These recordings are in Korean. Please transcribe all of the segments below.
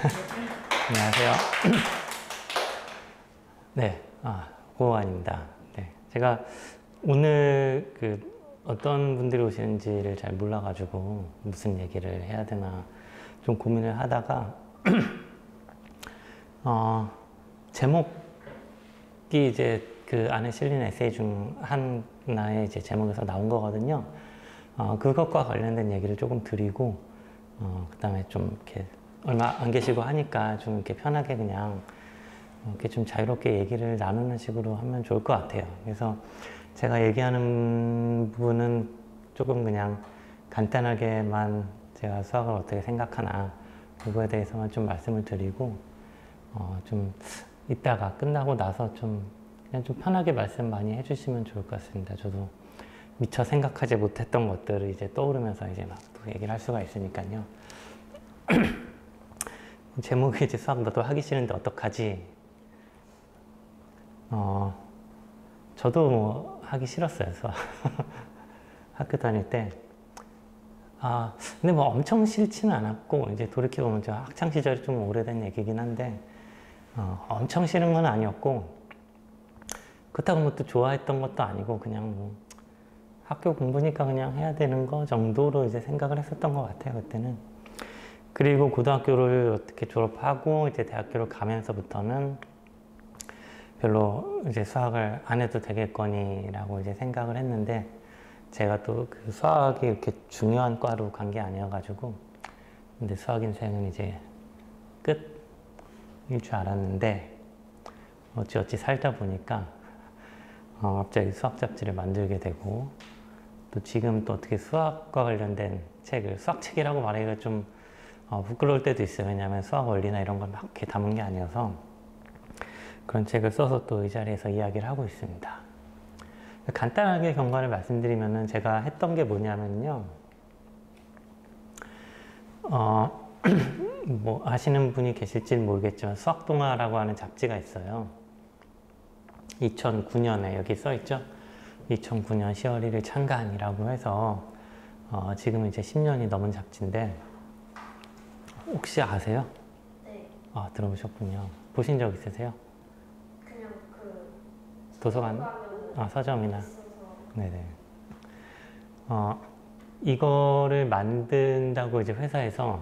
안녕하세요. 네, 고호환입니다. 네, 제가 오늘 어떤 분들이 오시는지를 잘 몰라가지고 무슨 얘기를 해야 되나 좀 고민을 하다가 제목이 이제 그 안에 실린 에세이 중 하나의 이제 제목에서 나온 거거든요. 그것과 관련된 얘기를 조금 드리고 그 다음에 좀 이렇게 얼마 안 계시고 하니까 좀 이렇게 편하게 그냥 이렇게 좀 자유롭게 얘기를 나누는 식으로 하면 좋을 것 같아요. 그래서 제가 얘기하는 부분은 조금 그냥 간단하게만 제가 수학을 어떻게 생각하나 그거에 대해서만 좀 말씀을 드리고 좀 이따가 끝나고 나서 좀 그냥 좀 편하게 말씀 많이 해주시면 좋을 것 같습니다. 저도 미처 생각하지 못했던 것들을 이제 떠오르면서 이제 막 또 얘기를 할 수가 있으니까요. 제목이 이제 수학 너도 하기 싫은데 어떡하지? 저도 뭐 하기 싫었어요, 수학. 학교 다닐 때. 근데 뭐 엄청 싫지는 않았고, 이제 돌이켜보면 저 학창시절이 좀 오래된 얘기긴 한데, 엄청 싫은 건 아니었고, 그렇다고 뭐 또 좋아했던 것도 아니고, 그냥 뭐 학교 공부니까 그냥 해야 되는 거 정도로 이제 생각을 했었던 것 같아요, 그때는. 그리고 고등학교를 어떻게 졸업하고 이제 대학교를 가면서부터는 별로 이제 수학을 안 해도 되겠거니라고 이제 생각을 했는데 제가 또 그 수학이 이렇게 중요한 과로 간 게 아니어가지고 근데 수학 인생은 이제 끝일 줄 알았는데 어찌어찌 살다 보니까 갑자기 수학 잡지를 만들게 되고 또 지금 또 어떻게 수학과 관련된 책을 수학책이라고 말하기가 좀 부끄러울 때도 있어요. 왜냐하면 수학 원리나 이런 걸 막 이렇게 담은 게 아니어서 그런 책을 써서 또 이 자리에서 이야기를 하고 있습니다. 간단하게 경과를 말씀드리면은 제가 했던 게 뭐냐면요. 뭐 아시는 분이 계실지는 모르겠지만 수학동화라고 하는 잡지가 있어요. 2009년에 여기 써있죠. 2009년 10월 1일 창간이라고 해서 지금 이제 10년이 넘은 잡지인데 혹시 아세요? 네. 들어보셨군요. 보신 적 있으세요? 그냥 도서관? 서점이나. 있어서. 네네. 이거를 만든다고 이제 회사에서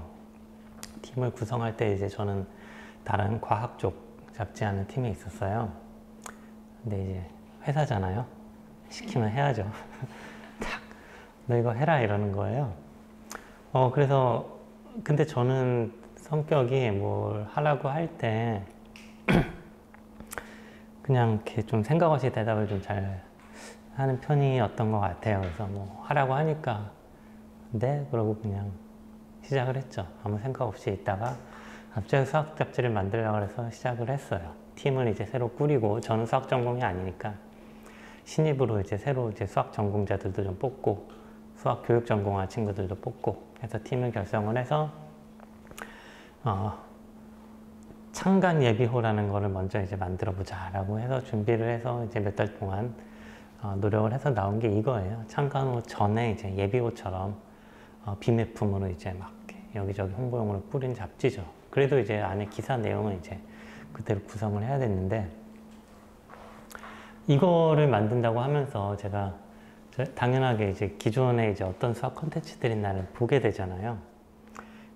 팀을 구성할 때 이제 저는 다른 과학 쪽 잡지 하는 팀에 있었어요. 근데 이제 회사잖아요. 시키면 해야죠. 탁, 너 이거 해라 이러는 거예요. 그래서 근데 저는 성격이 뭘 하라고 할 때 그냥 이렇게 좀 생각 없이 대답을 좀 잘 하는 편이었던 것 같아요. 그래서 뭐 하라고 하니까 네? 그러고 그냥 시작을 했죠. 아무 생각 없이 있다가 갑자기 수학 잡지를 만들려고 해서 시작을 했어요. 팀을 이제 새로 꾸리고 저는 수학 전공이 아니니까 신입으로 이제 새로 이제 수학 전공자들도 좀 뽑고 수학 교육 전공한 친구들도 뽑고 해서 팀을 결성을 해서 창간 예비호라는 거를 먼저 이제 만들어 보자라고 해서 준비를 해서 이제 몇 달 동안 노력을 해서 나온 게 이거예요. 창간호 전에 이제 예비호처럼 비매품으로 이제 막 여기저기 홍보용으로 뿌린 잡지죠. 그래도 이제 안에 기사 내용은 이제 그대로 구성을 해야 됐는데 이거를 만든다고 하면서 제가 당연하게 이제 기존에 이제 어떤 수학 콘텐츠들이 나를 보게 되잖아요.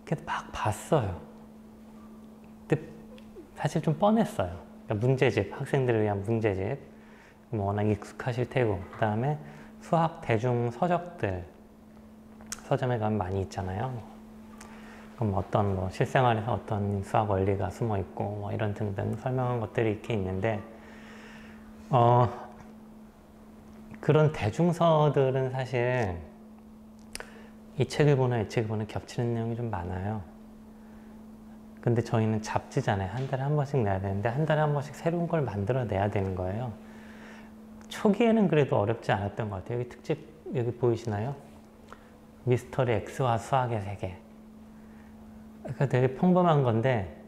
그래서 막 봤어요. 근데 사실 좀 뻔했어요. 그러니까 문제집, 학생들을 위한 문제집, 뭐 워낙 익숙하실 테고, 그 다음에 수학 대중 서적들, 서점에 가면 많이 있잖아요. 그럼 어떤 뭐 실생활에서 어떤 수학 원리가 숨어 있고, 뭐 이런 등등 설명한 것들이 이렇게 있는데, 그런 대중서들은 사실 이 책을 보나 이 책을 보나 겹치는 내용이 좀 많아요. 근데 저희는 잡지잖아요. 한 달에 한 번씩 내야 되는데 한 달에 한 번씩 새로운 걸 만들어 내야 되는 거예요. 초기에는 그래도 어렵지 않았던 것 같아요. 여기 특집 여기 보이시나요? 미스터리 X와 수학의 세계. 그러니까 되게 평범한 건데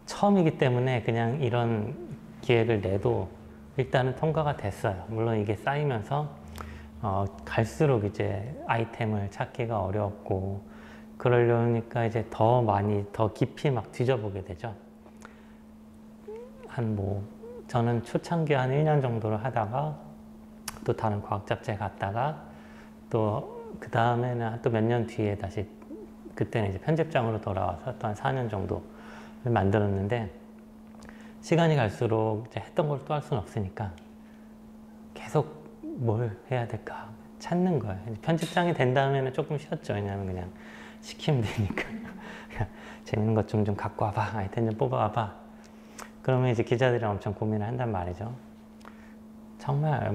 처음이기 때문에 그냥 이런 기획을 내도 일단은 통과가 됐어요. 물론 이게 쌓이면서 갈수록 이제 아이템을 찾기가 어렵고 그러려니까 이제 더 많이, 더 깊이 막 뒤져보게 되죠. 저는 초창기 한 1년 정도를 하다가 또 다른 과학 잡지에 갔다가 또 그 다음에는 또 몇 년 뒤에 다시 그때는 이제 편집장으로 돌아와서 또 한 4년 정도를 만들었는데 시간이 갈수록 이제 했던 걸 또 할 수는 없으니까 계속 뭘 해야 될까 찾는 거예요. 편집장이 된 다음에는 조금 쉬었죠. 왜냐하면 그냥 시키면 되니까. 재밌는 것 좀 갖고 와봐. 아이템 좀 뽑아와봐. 그러면 이제 기자들이랑 엄청 고민을 한단 말이죠. 정말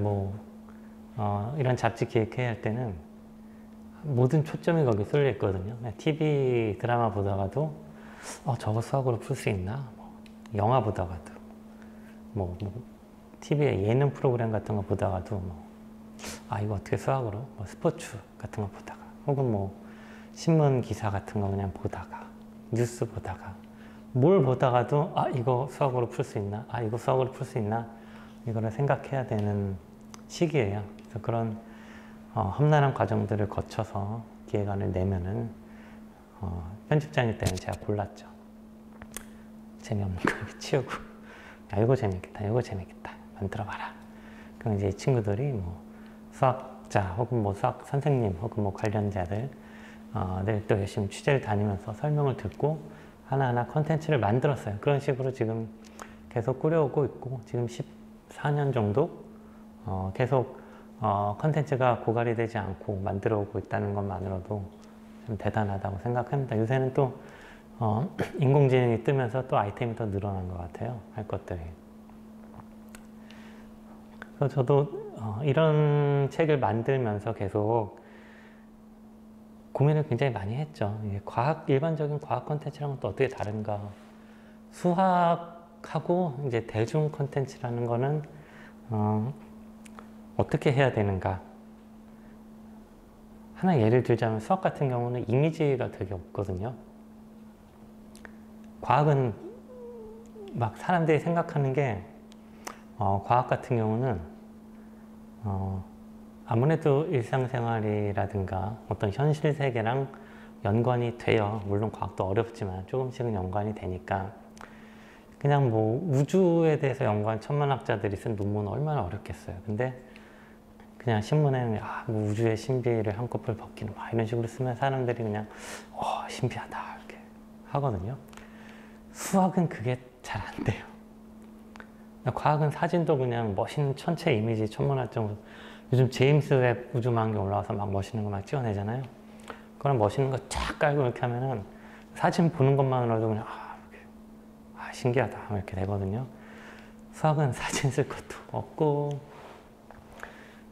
이런 잡지 기획해야 할 때는 모든 초점이 거기 쏠려 있거든요. TV 드라마 보다가도 저거 수학으로 풀 수 있나? 영화 보다가도 TV에 예능 프로그램 같은 거 보다가도 이거 어떻게 수학으로? 스포츠 같은 거 보다가 혹은 신문 기사 같은 거 그냥 보다가 뉴스 보다가 뭘 보다가도 이거 수학으로 풀 수 있나? 이거 수학으로 풀 수 있나? 이거를 생각해야 되는 시기예요. 그래서 그런 험난한 과정들을 거쳐서 기획안을 내면은 편집장일 때는 제가 골랐죠. 재미없는 거 치우고 이거 재밌겠다, 이거 재밌겠다 만들어봐라. 그럼 이제 이 친구들이 수학자 혹은 수학 선생님 혹은 관련자들 또 열심히 취재를 다니면서 설명을 듣고 하나하나 컨텐츠를 만들었어요. 그런 식으로 지금 계속 꾸려오고 있고 지금 14년 정도 계속 컨텐츠가 고갈이 되지 않고 만들어 오고 있다는 것만으로도 좀 대단하다고 생각합니다. 요새는 또 인공지능이 뜨면서 또 아이템이 더 늘어난 것 같아요. 할 것들이. 그래서 저도 이런 책을 만들면서 계속 고민을 굉장히 많이 했죠. 일반적인 과학 콘텐츠랑은 또 어떻게 다른가. 수학하고 이제 대중 콘텐츠라는 거는 어떻게 해야 되는가. 하나 예를 들자면 수학 같은 경우는 이미지가 되게 없거든요. 과학은 막 사람들이 생각하는 게 과학 같은 경우는 아무래도 일상생활이라든가 어떤 현실 세계랑 연관이 돼요. 물론 과학도 어렵지만 조금씩은 연관이 되니까 그냥 우주에 대해서 연구한 천문학자들이 쓴 논문은 얼마나 어렵겠어요. 근데 그냥 신문에 우주의 신비를 한꺼풀 벗기는 이런 식으로 쓰면 사람들이 그냥 신비하다 이렇게 하거든요. 수학은 그게 잘 안 돼요. 과학은 사진도 그냥 멋있는 천체 이미지 천문학적으로 요즘 제임스 웹 우주망원경 올라와서 막 멋있는 거 막 찍어내잖아요. 그런 멋있는 거 쫙 깔고 이렇게 하면은 사진 보는 것만으로도 그냥 신기하다 이렇게 되거든요. 수학은 사진 쓸 것도 없고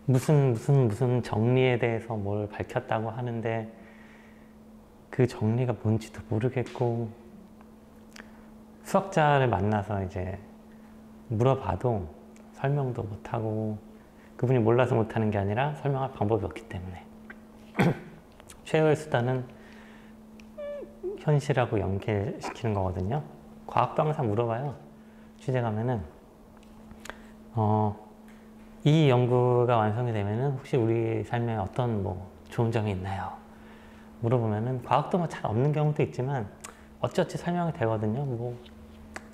무슨 정리에 대해서 뭘 밝혔다고 하는데 그 정리가 뭔지도 모르겠고 수학자를 만나서 이제 물어봐도 설명도 못하고 그분이 몰라서 못하는 게 아니라 설명할 방법이 없기 때문에 최후의 수단은 현실하고 연결시키는 거거든요. 과학도 항상 물어봐요. 취재 가면은 이 연구가 완성이 되면은 혹시 우리 삶에 어떤 좋은 점이 있나요? 물어보면은 과학도 잘 없는 경우도 있지만 어찌어찌 설명이 되거든요.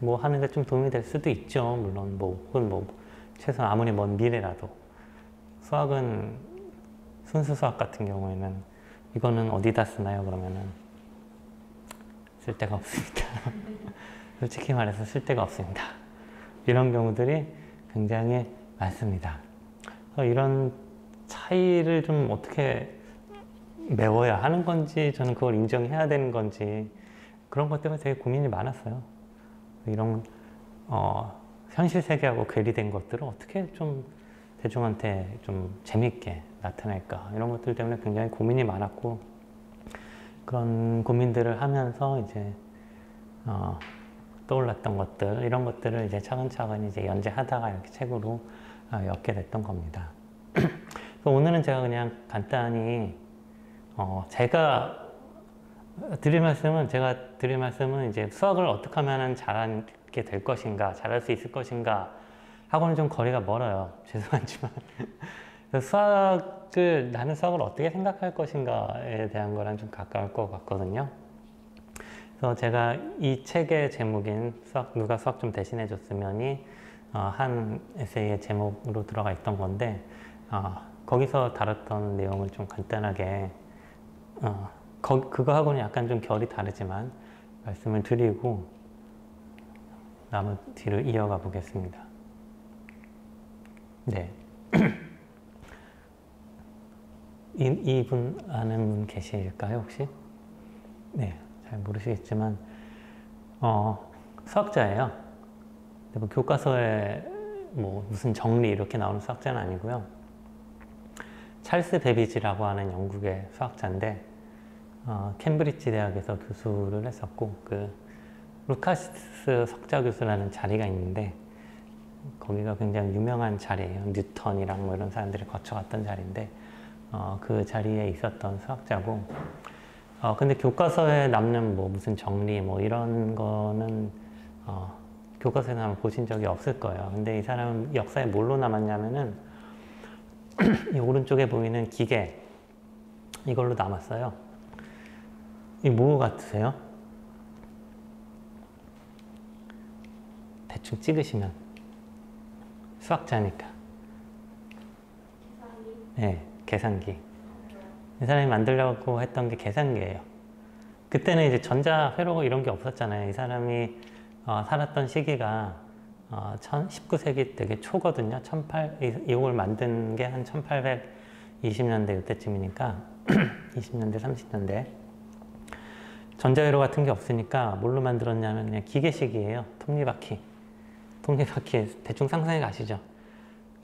하는데 좀 도움이 될 수도 있죠. 물론 혹은 최소한 아무리 먼 미래라도. 수학은 순수 수학 같은 경우에는 이거는 어디다 쓰나요? 그러면은 쓸데가 없습니다. 솔직히 말해서 쓸데가 없습니다. 이런 경우들이 굉장히 많습니다. 이런 차이를 좀 어떻게 메워야 하는 건지 저는 그걸 인정해야 되는 건지 그런 것 때문에 되게 고민이 많았어요. 이런 현실 세계하고 괴리된 것들을 어떻게 좀 대중한테 좀 재밌게 나타낼까 이런 것들 때문에 굉장히 고민이 많았고 그런 고민들을 하면서 이제 떠올랐던 것들 이런 것들을 이제 차근차근 이제 연재하다가 이렇게 책으로 엮게 됐던 겁니다. 오늘은 제가 그냥 간단히 제가 드릴 말씀은 이제 수학을 어떻게 하면 잘하게 될 것인가, 잘할 수 있을 것인가 하고는 좀 거리가 멀어요. 죄송하지만 그래서 나는 수학을 어떻게 생각할 것인가에 대한 거랑 좀 가까울 것 같거든요. 그래서 제가 이 책의 제목인 누가 수학 좀 대신해 줬으면이 한 에세이의 제목으로 들어가 있던 건데, 거기서 다뤘던 내용을 좀 간단하게 그거하고는 약간 좀 결이 다르지만 말씀을 드리고 남은 뒤를 이어가 보겠습니다. 네. 이분 아는 분 계실까요, 혹시? 네, 잘 모르시겠지만 수학자예요. 근데 뭐 교과서에 뭐 무슨 정리 이렇게 나오는 수학자는 아니고요. 찰스 베비지라고 하는 영국의 수학자인데 캠브리지 대학에서 교수를 했었고, 그 루카스 석좌 교수라는 자리가 있는데 거기가 굉장히 유명한 자리예요. 뉴턴이랑 뭐 이런 사람들이 거쳐갔던 자리인데 그 자리에 있었던 수학자고, 근데 교과서에 남는 뭐 무슨 정리 뭐 이런 거는 교과서에 나면 보신 적이 없을 거예요. 근데 이 사람은 역사에 뭘로 남았냐면은 이 오른쪽에 보이는 기계, 이걸로 남았어요. 이 뭐 같으세요? 대충 찍으시면. 수학자니까. 네, 계산기. 이 사람이 만들려고 했던 게 계산기예요. 그때는 이제 전자회로 이런 게 없었잖아요. 이 사람이 살았던 시기가 19세기 되게 초거든요. 이걸 만든 게 한 1820년대 이때쯤이니까 20년대, 30년대. 전자회로 같은 게 없으니까 뭘로 만들었냐면 그냥 기계식이에요. 톱니바퀴. 톱니바퀴 대충 상상해 가시죠.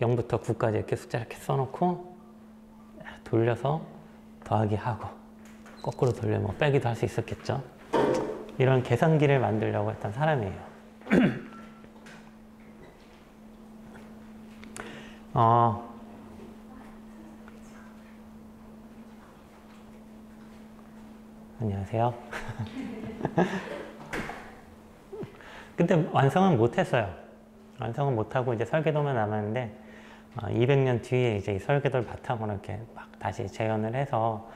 0부터 9까지 이렇게 숫자 이렇게 써놓고 돌려서 더하기 하고 거꾸로 돌려 뭐 빼기도 할 수 있었겠죠. 이런 계산기를 만들려고 했던 사람이에요. 안녕하세요. 근데 완성은 못했어요. 완성은 못하고 이제 설계도만 남았는데 200년 뒤에 이제 이 설계도를 바탕으로 이렇게 막 다시 재현을 해서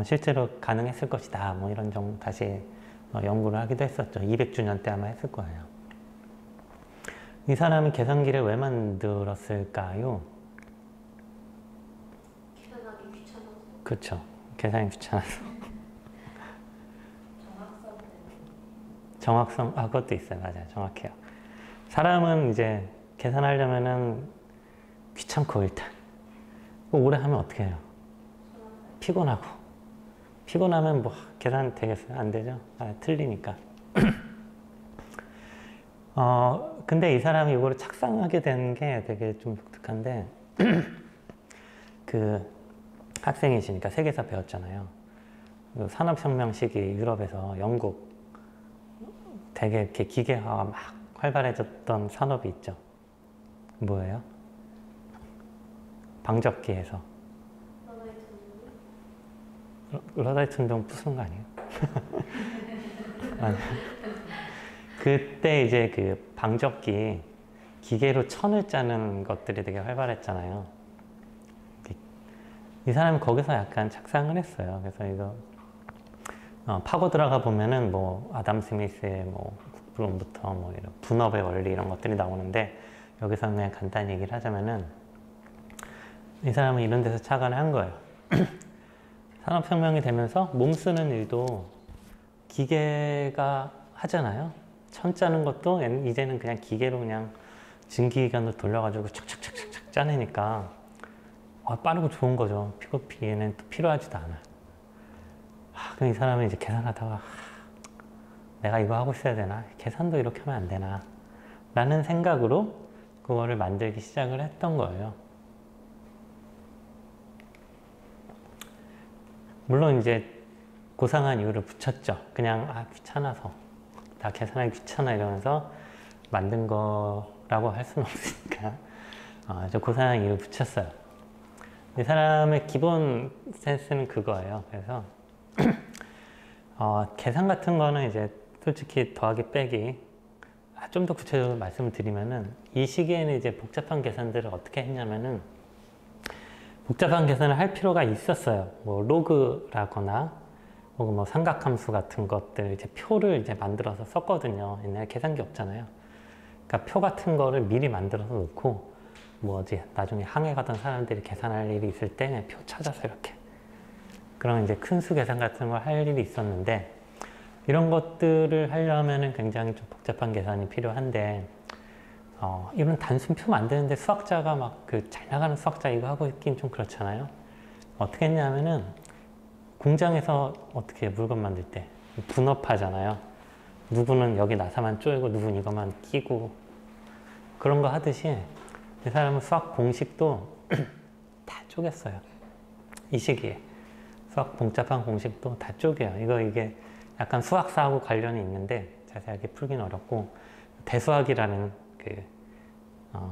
실제로 가능했을 것이다. 뭐 이런 정도 다시 연구를 하기도 했었죠. 200주년 때 아마 했을 거예요. 이 사람이 계산기를 왜 만들었을까요? 계산하기 귀찮아서. 그렇죠. 계산이 귀찮아서. 정확성, 그것도 있어요. 맞아요. 정확해요. 사람은 이제 계산하려면은 귀찮고 일단. 오래 하면 어떻게 해요? 피곤하고. 피곤하면 뭐 계산 되겠어요? 안 되죠? 틀리니까. 근데 이 사람이 이거를 착상하게 된 게 되게 좀 독특한데, 그 학생이시니까 세계사 배웠잖아요. 그 산업혁명 시기 유럽에서 영국 되게 이렇게 기계화가 막 활발해졌던 산업이 있죠. 뭐예요? 방적기에서. 러다이트 운동 부수는 거 아니에요? 그때 이제 그 방적기 기계로 천을 짜는 것들이 되게 활발했잖아요. 이 사람이 거기서 약간 착상을 했어요. 그래서 이거 파고 들어가 보면은 뭐 아담 스미스의 뭐 국부론부터 뭐 이런 분업의 원리 이런 것들이 나오는데, 여기서 그냥 간단히 얘기를 하자면은 이 사람은 이런 데서 착안을 한 거예요. 산업혁명이 되면서 몸 쓰는 일도 기계가 하잖아요. 천 짜는 것도 이제는 그냥 기계로 그냥 증기기관으로 돌려가지고 착착착착 짜내니까 빠르고 좋은 거죠. 픽업기에는 또 필요하지도 않아. 그럼 이 사람은 이제 계산하다가 내가 이거 하고 있어야 되나? 계산도 이렇게 하면 안 되나? 라는 생각으로 그거를 만들기 시작을 했던 거예요. 물론 이제 고상한 이유를 붙였죠. 그냥 귀찮아서, 다 계산하기 귀찮아 이러면서 만든 거라고 할 수는 없으니까 저 고상한 이유를 붙였어요. 이 사람의 기본 센스는 그거예요. 그래서 계산 같은 거는 이제 솔직히 더하기 빼기, 좀 더 구체적으로 말씀을 드리면은 이 시기에는 이제 복잡한 계산들을 어떻게 했냐면은 복잡한 계산을 할 필요가 있었어요. 뭐 로그라거나 혹은 뭐 삼각함수 같은 것들 이제 표를 이제 만들어서 썼거든요. 옛날에 계산기 없잖아요. 그러니까 표 같은 거를 미리 만들어서 놓고 뭐지 나중에 항해 가던 사람들이 계산할 일이 있을 때 그냥 표 찾아서 이렇게 그런 이제 큰 수 계산 같은 걸 할 일이 있었는데 이런 것들을 하려면은 굉장히 좀 복잡한 계산이 필요한데 이런 단순표 만드는데 수학자가 막 그 잘 나가는 수학자 이거 하고 있긴 좀 그렇잖아요. 어떻게 했냐면은 공장에서 어떻게 물건 만들 때 분업하잖아요. 누구는 여기 나사만 쪼이고 누구는 이것만 끼고 그런 거 하듯이 이 사람은 수학 공식도 다 쪼갰어요. 이 시기에 수학 복잡한 공식도 다 쪼개요. 이게 약간 수학사하고 관련이 있는데 자세하게 풀긴 어렵고 대수학이라는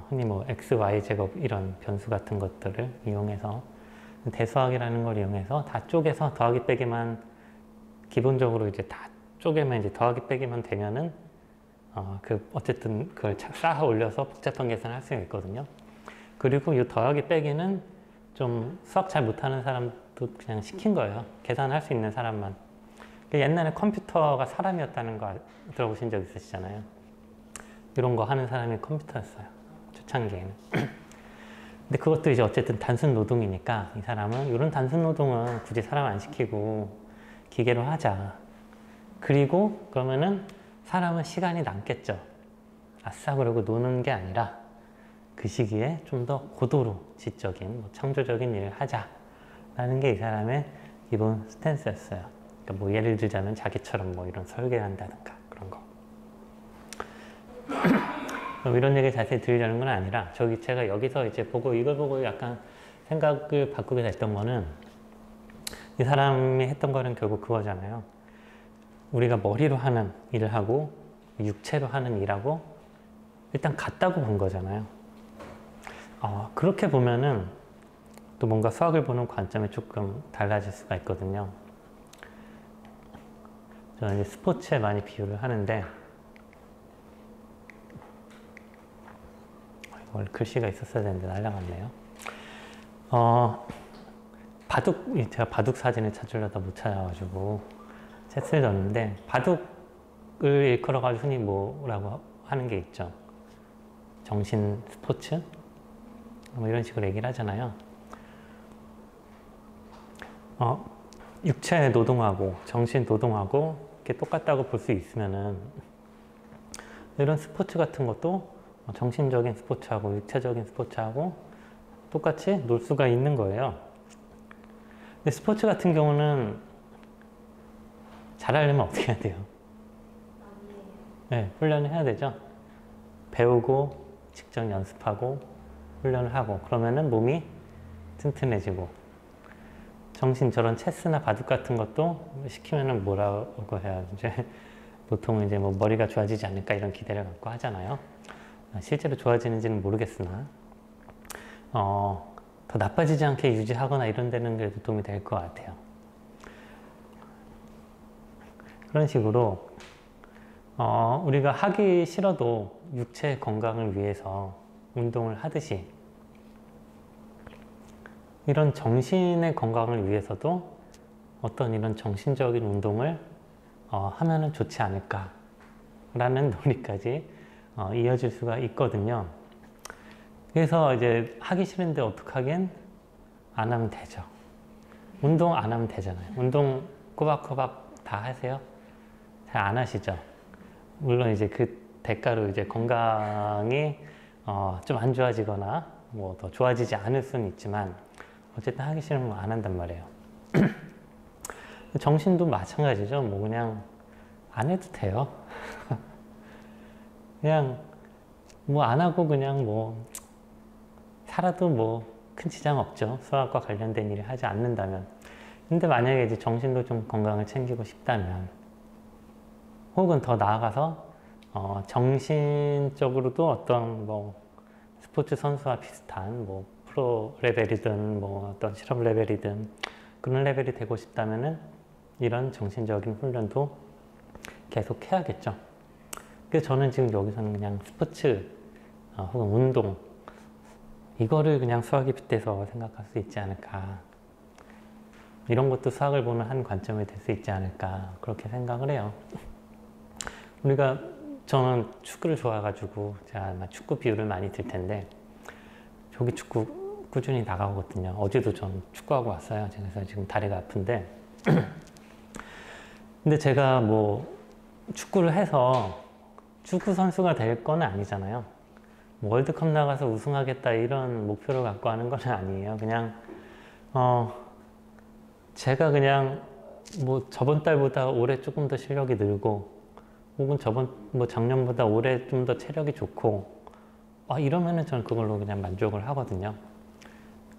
흔히 뭐 x, y 제곱 이런 변수 같은 것들을 이용해서 대수학이라는 걸 이용해서 다 쪼개서 더하기 빼기만 기본적으로 이제 다 쪼개면 이제 더하기 빼기만 되면은 어쨌든 그걸 쌓아 올려서 복잡한 계산을 할 수가 있거든요. 그리고 이 더하기 빼기는 좀 수학 잘 못하는 사람도 그냥 시킨 거예요. 계산할 수 있는 사람만. 옛날에 컴퓨터가 사람이었다는 거 들어보신 적 있으시잖아요. 이런 거 하는 사람이 컴퓨터였어요. 초창기에는. 근데 그것도 이제 어쨌든 단순 노동이니까 이 사람은 이런 단순 노동은 굳이 사람 안 시키고 기계로 하자. 그리고 그러면은 사람은 시간이 남겠죠. 아싸 그러고 노는 게 아니라 그 시기에 좀 더 고도로 지적인 창조적인 일을 하자라는 게 이 사람의 기본 스탠스였어요. 그러니까 뭐 예를 들자면 자기처럼 뭐 이런 설계를 한다든가 그런 거. 이런 얘기 자세히 드리려는 건 아니라 제가 여기서 이제 보고 이걸 보고 약간 생각을 바꾸게 됐던 거는 이 사람이 했던 거는 결국 그거잖아요. 우리가 머리로 하는 일을 하고 육체로 하는 일하고 일단 같다고 본 거잖아요. 그렇게 보면은 또 뭔가 수학을 보는 관점이 조금 달라질 수가 있거든요. 저는 이제 스포츠에 많이 비유를 하는데 원래 글씨가 있었어야 되는데 날라갔네요. 제가 바둑 사진을 찾으려다 못 찾아가지고 챗을 넣었는데 바둑을 일컬어가지고 흔히 뭐라고 하는 게 있죠. 정신 스포츠? 뭐 이런 식으로 얘기를 하잖아요. 육체 노동하고 정신 노동하고 이렇게 똑같다고 볼 수 있으면은 이런 스포츠 같은 것도 정신적인 스포츠하고 육체적인 스포츠하고 똑같이 놀 수가 있는 거예요. 근데 스포츠 같은 경우는 잘하려면 어떻게 해야 돼요? 네, 훈련을 해야 되죠. 배우고 직접 연습하고 훈련을 하고 그러면은 몸이 튼튼해지고 정신 저런 체스나 바둑 같은 것도 시키면은 뭐라고 해야 이제 보통은 이제 뭐 머리가 좋아지지 않을까 이런 기대를 갖고 하잖아요. 실제로 좋아지는지는 모르겠으나 더 나빠지지 않게 유지하거나 이런 데는 그래도 도움이 될 것 같아요. 그런 식으로 우리가 하기 싫어도 육체 건강을 위해서 운동을 하듯이 이런 정신의 건강을 위해서도 어떤 이런 정신적인 운동을 하면은 좋지 않을까라는 논리까지 이어질 수가 있거든요. 그래서 이제 하기 싫은데 어떡하긴 안 하면 되죠. 운동 안 하면 되잖아요. 운동 꼬박꼬박 다 하세요? 잘 안 하시죠? 물론 이제 그 대가로 이제 건강이 좀 안 좋아지거나 뭐 더 좋아지지 않을 수는 있지만 어쨌든 하기 싫으면 안 한단 말이에요. 정신도 마찬가지죠. 뭐 그냥 안 해도 돼요. 그냥 뭐 안 하고 그냥 뭐 살아도 뭐 큰 지장 없죠. 수학과 관련된 일을 하지 않는다면. 근데 만약에 이제 정신도 좀 건강을 챙기고 싶다면 혹은 더 나아가서 정신적으로도 어떤 뭐 스포츠 선수와 비슷한 뭐 프로 레벨이든 뭐 어떤 실업 레벨이든 그런 레벨이 되고 싶다면은 이런 정신적인 훈련도 계속 해야겠죠. 그래서 저는 지금 여기서는 그냥 스포츠 혹은 운동 이거를 그냥 수학에 빗대서 생각할 수 있지 않을까. 이런 것도 수학을 보는 한 관점이 될 수 있지 않을까. 그렇게 생각을 해요. 저는 축구를 좋아해가지고 제가 아마 축구 비유를 많이 들 텐데 조기 축구 꾸준히 나가거든요. 어제도 전 축구하고 왔어요. 그래서 지금 다리가 아픈데 근데 제가 뭐 축구를 해서 축구 선수가 될 건 아니잖아요. 뭐 월드컵 나가서 우승하겠다 이런 목표를 갖고 하는 건 아니에요. 그냥 제가 그냥 뭐 저번 달보다 올해 조금 더 실력이 늘고 혹은 작년보다 올해 좀 더 체력이 좋고 이러면은 저는 그걸로 그냥 만족을 하거든요.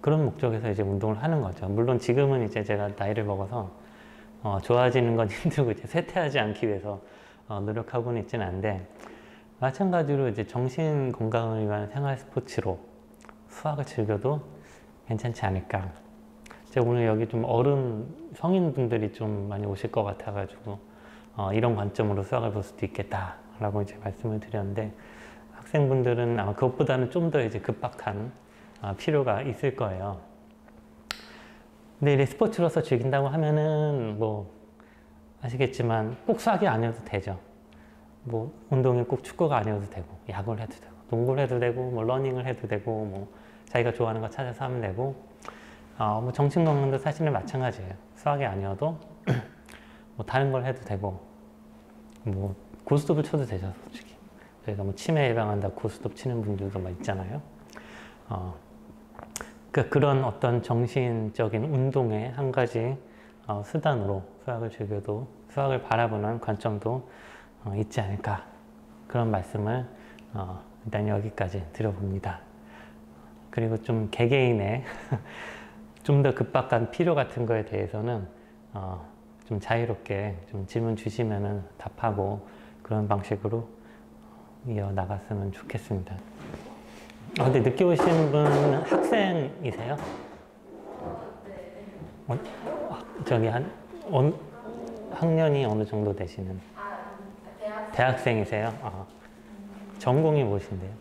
그런 목적에서 이제 운동을 하는 거죠. 물론 지금은 이제 제가 나이를 먹어서 좋아지는 건 힘들고 이제 쇠퇴하지 않기 위해서 노력하고는 있지는 않은데 마찬가지로 이제 정신 건강을 위한 생활 스포츠로 수학을 즐겨도 괜찮지 않을까. 제가 오늘 여기 좀 성인분들이 좀 많이 오실 것 같아가지고 이런 관점으로 수학을 볼 수도 있겠다라고 이제 말씀을 드렸는데 학생분들은 아마 그것보다는 좀 더 이제 급박한 필요가 있을 거예요. 근데 이제 스포츠로서 즐긴다고 하면은 뭐 아시겠지만 꼭 수학이 아니어도 되죠. 뭐 운동이 꼭 축구가 아니어도 되고 야구를 해도 되고 농구를 해도 되고 뭐 러닝을 해도 되고 뭐 자기가 좋아하는 거 찾아서 하면 되고 뭐 정신 건강도 사실은 마찬가지예요. 수학이 아니어도 뭐 다른 걸 해도 되고 뭐 고스톱을 쳐도 되죠. 솔직히 저희가 뭐 치매 예방한다 고스톱 치는 분들도 막 있잖아요. 그러니까 그런 어떤 정신적인 운동의 한 가지 수단으로 수학을 즐겨도 수학을 바라보는 관점도 있지 않을까 그런 말씀을 일단 여기까지 드려봅니다. 그리고 좀 개개인의 좀 더 급박한 필요 같은 거에 대해서는 좀 자유롭게 좀 질문 주시면은 답하고 그런 방식으로 이어나갔으면 좋겠습니다. 근데 늦게 오신 분은 학생이세요? 네. 저기 학년이 어느 정도 되시는? 대학생이세요? 전공이 무엇인데요?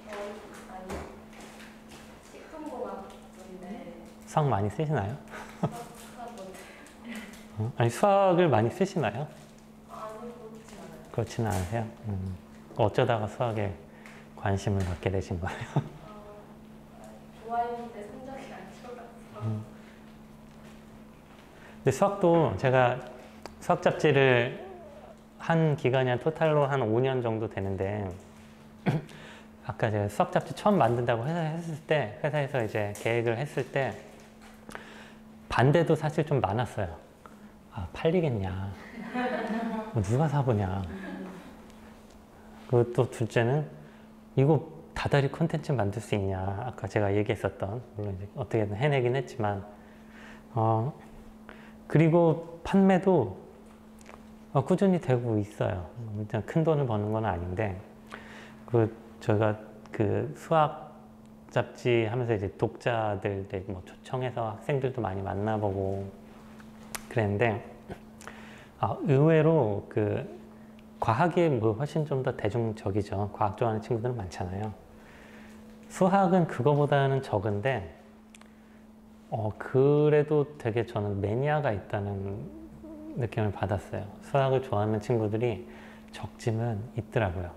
아니, 식품공학인데 수학 많이 쓰시나요? 수학 못. 아니 수학을 많이 쓰시나요? 아니, 그렇진 않아요. 그렇지는 않으세요? 어쩌다가 수학에 관심을 갖게 되신 거예요? 좋아했는데 성적이 안 좋아서. 근데 수학도 제가 수학 잡지를 한 기간이 한 토탈로 한 5년 정도 되는데 아까 제가 수학 잡지 처음 만든다고 회사에서 이제 계획을 했을 때 반대도 사실 좀 많았어요. 팔리겠냐? 뭐 누가 사보냐? 그리고 또 둘째는 이거 다달이 콘텐츠 만들 수 있냐? 아까 제가 얘기했었던 물론 이제 어떻게든 해내긴 했지만 그리고 판매도 꾸준히 되고 있어요. 일단 큰 돈을 버는 건 아닌데 저희가 그 수학 잡지 하면서 이제 독자들 뭐 초청해서 학생들도 많이 만나보고 그랬는데 의외로 그 과학이 뭐 훨씬 좀 더 대중적이죠. 과학 좋아하는 친구들은 많잖아요. 수학은 그거보다는 적은데 그래도 되게 저는 매니아가 있다는 느낌을 받았어요. 수학을 좋아하는 친구들이 적지는 있더라고요.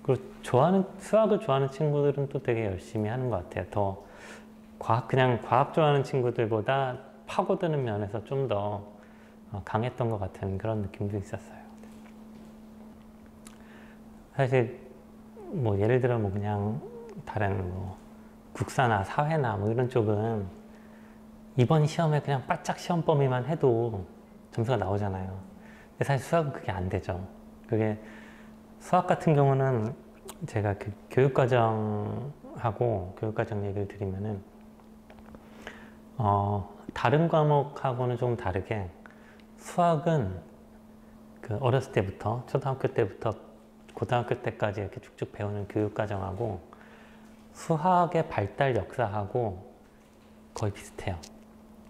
그리고 수학을 좋아하는 친구들은 또 되게 열심히 하는 것 같아요. 더 그냥 과학 좋아하는 친구들보다 파고드는 면에서 좀 더 강했던 것 같은 그런 느낌도 있었어요. 사실 뭐 예를 들어 뭐 그냥 다른 뭐 국사나 사회나 뭐 이런 쪽은 이번 시험에 그냥 바짝 시험 범위만 해도 점수가 나오잖아요. 근데 사실 수학은 그게 안 되죠. 수학 같은 경우는 제가 그 교육과정 얘기를 드리면은 다른 과목하고는 좀 다르게 수학은 그 어렸을 때부터 초등학교 때부터 고등학교 때까지 이렇게 쭉쭉 배우는 교육과정하고 수학의 발달 역사하고 거의 비슷해요.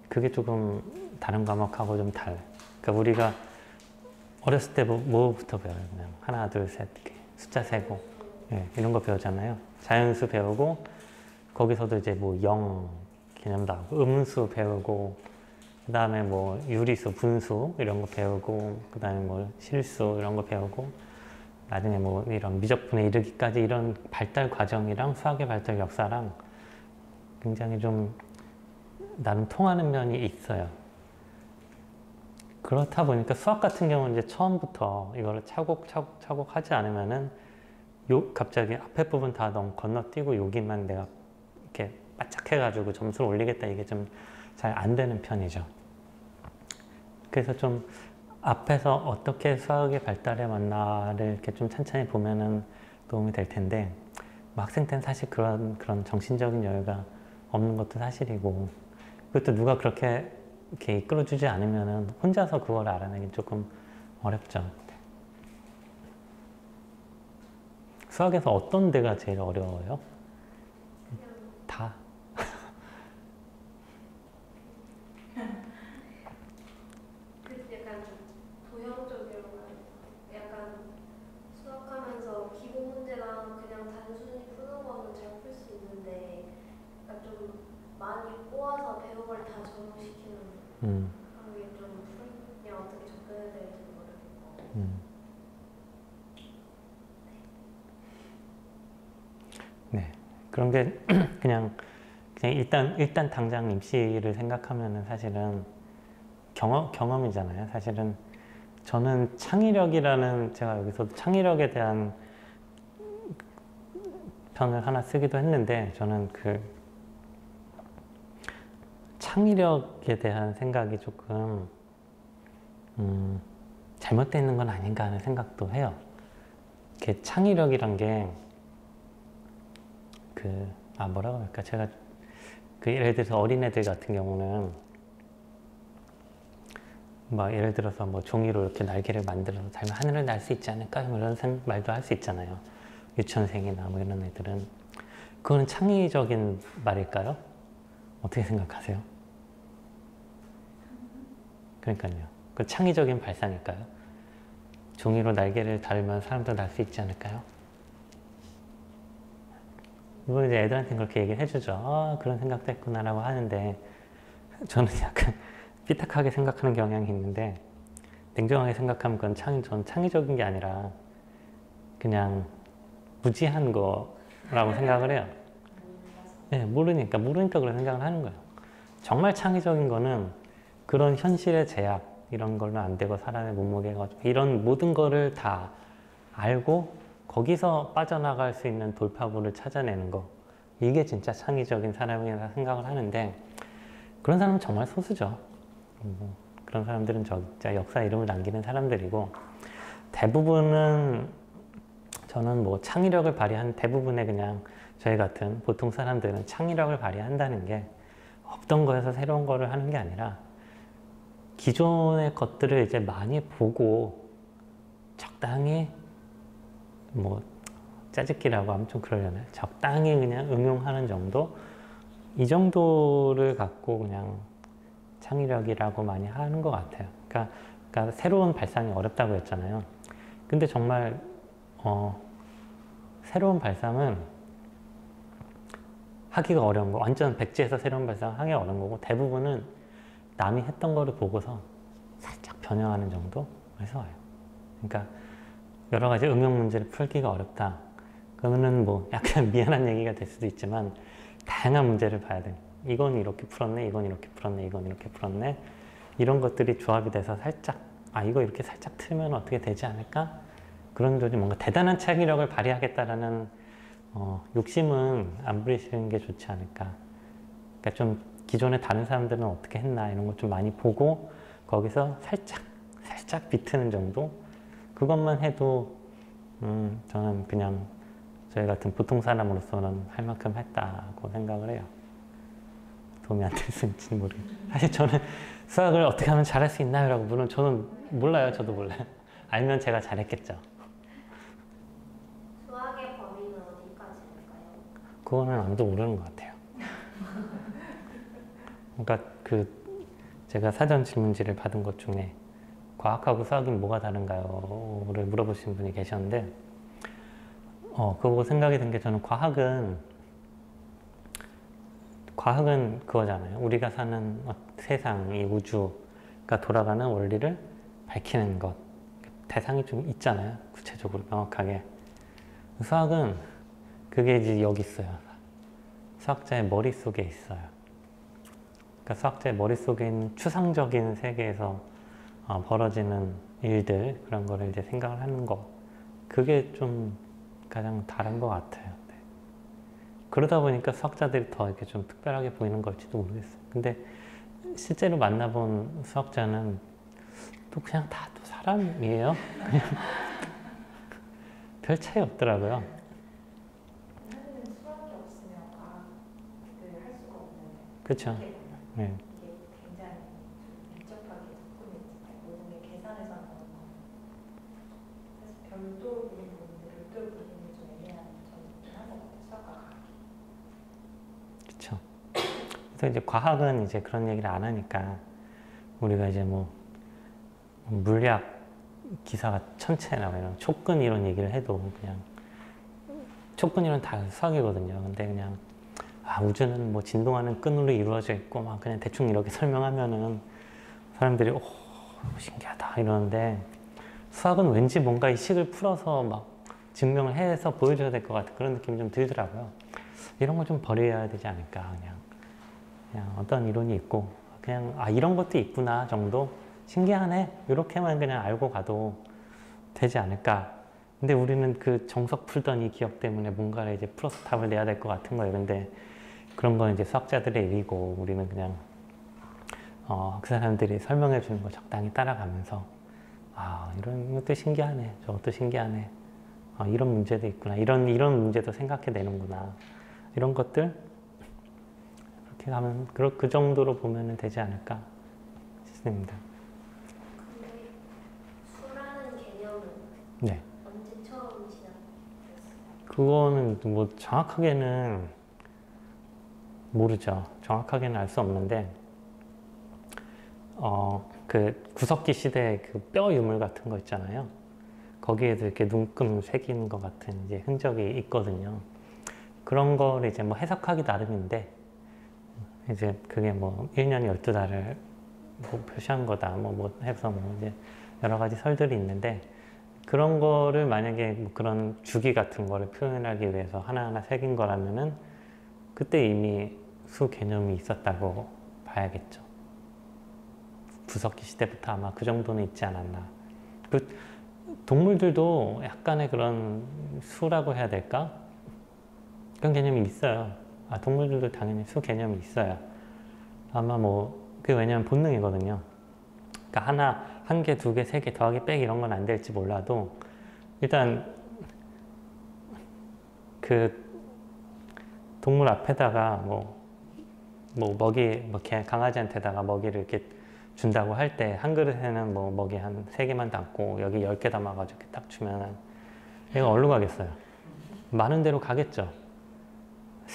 그게 조금 다른 과목하고 좀 달라요. 그러니까 우리가 어렸을 때 뭐부터 배워요? 그냥 하나, 둘, 셋 이렇게 숫자 세고 이런 거 배우잖아요. 자연수 배우고 거기서도 이제 뭐 영 개념도 하고 음수 배우고 그 다음에 뭐 유리수, 분수 이런 거 배우고 그 다음에 뭐 실수 이런 거 배우고 나중에 뭐 이런 미적분에 이르기까지 이런 발달 과정이랑 수학의 발달 역사랑 굉장히 좀 나름 통하는 면이 있어요. 그렇다 보니까 수학 같은 경우는 이제 처음부터 이거를 차곡차곡 하지 않으면은 갑자기 앞에 부분 다 너무 건너뛰고 여기만 내가 이렇게 바짝 해가지고 점수를 올리겠다 이게 좀 잘 안 되는 편이죠. 그래서 좀 앞에서 어떻게 수학의 발달해 왔나를 이렇게 좀 천천히 보면은 도움이 될 텐데 뭐 학생 때는 사실 그런 정신적인 여유가 없는 것도 사실이고 그것도 누가 그렇게 이렇게 이끌어주지 않으면은 혼자서 그걸 알아내기 조금 어렵죠. 수학에서 어떤 데가 제일 어려워요? 다. 약간 도형적으로 약간 수학하면서 기본 문제랑 그냥 단순히 푸는 거는 잘 풀 수 있는데 약간 좀 많이 꼬아서 배운 걸 다 적용시키는 그런 게 좀 그냥 어떻게 접근해야 될지 모르겠고. 네. 그런 게 그냥 일단 당장 입시를 생각하면은 사실은 경험이잖아요. 사실은 저는 창의력이라는 제가 여기서도 창의력에 대한 편을 하나 쓰기도 했는데 저는 그 창의력에 대한 생각이 조금 잘못되어 있는 건 아닌가 하는 생각도 해요. 이렇게 창의력이란 게 뭐라고 할까? 제가 예를 들어서 어린애들 같은 경우는 막 예를 들어서 뭐 종이로 이렇게 날개를 만들어서 달면 하늘을 날 수 있지 않을까? 뭐 이런 말도 할 수 있잖아요. 유치원생이나 뭐 이런 애들은. 그거는 창의적인 말일까요? 어떻게 생각하세요? 그러니까요. 그 창의적인 발상일까요? 종이로 날개를 달면 사람도 날 수 있지 않을까요? 이걸 이제 애들한테는 그렇게 얘기를 해주죠. 아, 그런 생각도 했구나라고 하는데 저는 약간 삐딱하게 생각하는 경향이 있는데 냉정하게 생각하면 그건 전 창의적인 게 아니라 그냥 무지한 거라고 생각을 해요. 네, 모르니까 그런 생각을 하는 거예요. 정말 창의적인 거는 그런 현실의 제약 이런 걸로 안 되고 사람의 몸무게가 이런 모든 거를 다 알고 거기서 빠져나갈 수 있는 돌파구를 찾아내는 거 이게 진짜 창의적인 사람이라 생각을 하는데 그런 사람은 정말 소수죠. 그런 사람들은 진짜 역사 이름을 남기는 사람들이고 대부분은 저는 뭐 창의력을 발휘한 대부분의 그냥 저희 같은 보통 사람들은 창의력을 발휘한다는 게 없던 거에서 새로운 거를 하는 게 아니라 기존의 것들을 이제 많이 보고 적당히 뭐 짜집기라고 하면 좀 그러려나요? 적당히 그냥 응용하는 정도? 이 정도를 갖고 그냥 창의력이라고 많이 하는 것 같아요. 그러니까 새로운 발상이 어렵다고 했잖아요. 근데 정말 새로운 발상은 하기가 어려운 거, 완전 백지에서 새로운 발상을 하기가 어려운 거고 대부분은 남이 했던 거를 보고서 살짝 변형하는 정도에서 와요. 그러니까 여러 가지 응용 문제를 풀기가 어렵다. 그러면은 뭐 약간 미안한 얘기가 될 수도 있지만 다양한 문제를 봐야 돼. 이건 이렇게 풀었네, 이건 이렇게 풀었네, 이건 이렇게 풀었네. 이런 것들이 조합이 돼서 살짝 이거 이렇게 살짝 틀면 어떻게 되지 않을까? 그런 쪽이 뭔가 대단한 창의력을 발휘하겠다라는 욕심은 안 부리시는 게 좋지 않을까. 그러니까 좀 기존에 다른 사람들은 어떻게 했나 이런 것 좀 많이 보고 거기서 살짝 비트는 정도? 그것만 해도 저는 그냥 저희 같은 보통 사람으로서는 할 만큼 했다고 생각을 해요. 도움이 안 됐을지 모르겠어요. 사실 저는 수학을 어떻게 하면 잘할 수 있나요? 라고 물론 저는 몰라요. 저도 몰라요. 알면 제가 잘했겠죠. 수학의 범위는 어디까지일까요? 그거는 아무도 모르는 것 같아요. 그러니까 제가 사전 질문지를 받은 것 중에 과학하고 수학이 뭐가 다른가요? 를 물어보신 분이 계셨는데 그거 보고 생각이 든 게 저는 과학은 과학은 그거잖아요. 우리가 사는 세상, 이 우주가 돌아가는 원리를 밝히는 것. 대상이 좀 있잖아요. 구체적으로 명확하게. 수학은 그게 이제 여기 있어요. 수학자의 머릿속에 있어요. 그러니까 수학자의 머릿속에 있는 추상적인 세계에서 벌어지는 일들, 그런 거를 이제 생각을 하는 거. 그게 좀 가장 다른 것 같아요. 네. 그러다 보니까 수학자들이 더 이렇게 좀 특별하게 보이는 걸지도 모르겠어요. 근데 실제로 만나본 수학자는 또 그냥 다 또 사람이에요. 별 차이 없더라고요. 사실은 수학이 없으면 과학을 할 수가 없는데. 그렇죠. 네. 이게 굉장히 좀 밀접하게 접근이 있잖아요. 모든 게 계산해서 나오는 거. 그래서 별도로 부르는데 별도로 부르는 좀 애매한 점이 있긴 한것 같아요. 수학과 과학이. 그렇죠. 그래서 이제 과학은 이제 그런 얘기를 안 하니까 우리가 이제 뭐 물리학 기사가 천체나 이런 촉근 이론 얘기를 해도 그냥 촉근 이론 다 수학이거든요. 근데 그냥 우주는 뭐 진동하는 끈으로 이루어져 있고 막 그냥 대충 이렇게 설명하면은 사람들이 오 신기하다 이러는데 수학은 왠지 뭔가 이 식을 풀어서 막 증명을 해서 보여줘야 될 것 같은 그런 느낌이 좀 들더라고요. 이런 거 좀 버려야 되지 않을까. 그냥 어떤 이론이 있고 그냥 이런 것도 있구나 정도 신기하네 이렇게만 그냥 알고 가도 되지 않을까. 근데 우리는 그 정석 풀던 이 기억 때문에 뭔가를 이제 풀어서 답을 내야 될 것 같은 거예요. 근데 그런 건 이제 수학자들의 일이고 우리는 그냥 그 사람들이 설명해 주는 거 적당히 따라가면서 이런 것도 신기하네 저것도 신기하네 이런 문제도 있구나 이런 문제도 생각해 내는구나 이런 것들 그렇게 가면 그 정도로 보면 되지 않을까 싶습니다. 근데 수라는 개념은 네. 언제 처음 시작됐어요? 그거는 뭐 정확하게는 모르죠. 정확하게는 알 수 없는데 그 구석기 시대의 그 뼈 유물 같은 거 있잖아요. 거기에도 이렇게 눈금 새기는 것 같은 이제 흔적이 있거든요. 그런 거를 이제 뭐 해석하기 나름인데 이제 그게 뭐 1년 12달을 뭐 표시한 거다 뭐 해서 뭐 이제 여러 가지 설들이 있는데 그런 거를 만약에 뭐 그런 주기 같은 거를 표현하기 위해서 하나하나 새긴 거라면은 그때 이미 수 개념이 있었다고 봐야겠죠. 구석기 시대부터 아마 그 정도는 있지 않았나. 그 동물들도 약간의 그런 수라고 해야 될까? 그런 개념이 있어요. 동물들도 당연히 수 개념이 있어요. 아마 그게 왜냐면 본능이거든요. 그러니까 하나, 한 개, 두 개, 세 개, 더하기, 빼기 이런 건 안 될지 몰라도 일단 그 동물 앞에다가 먹이, 강아지한테다가 먹이를 이렇게 준다고 할 때 한 그릇에는 먹이 한 3개만 담고 여기 10개 담아가지고 이렇게 딱 주면 얘가 어디로 가겠어요? 많은 데로 가겠죠.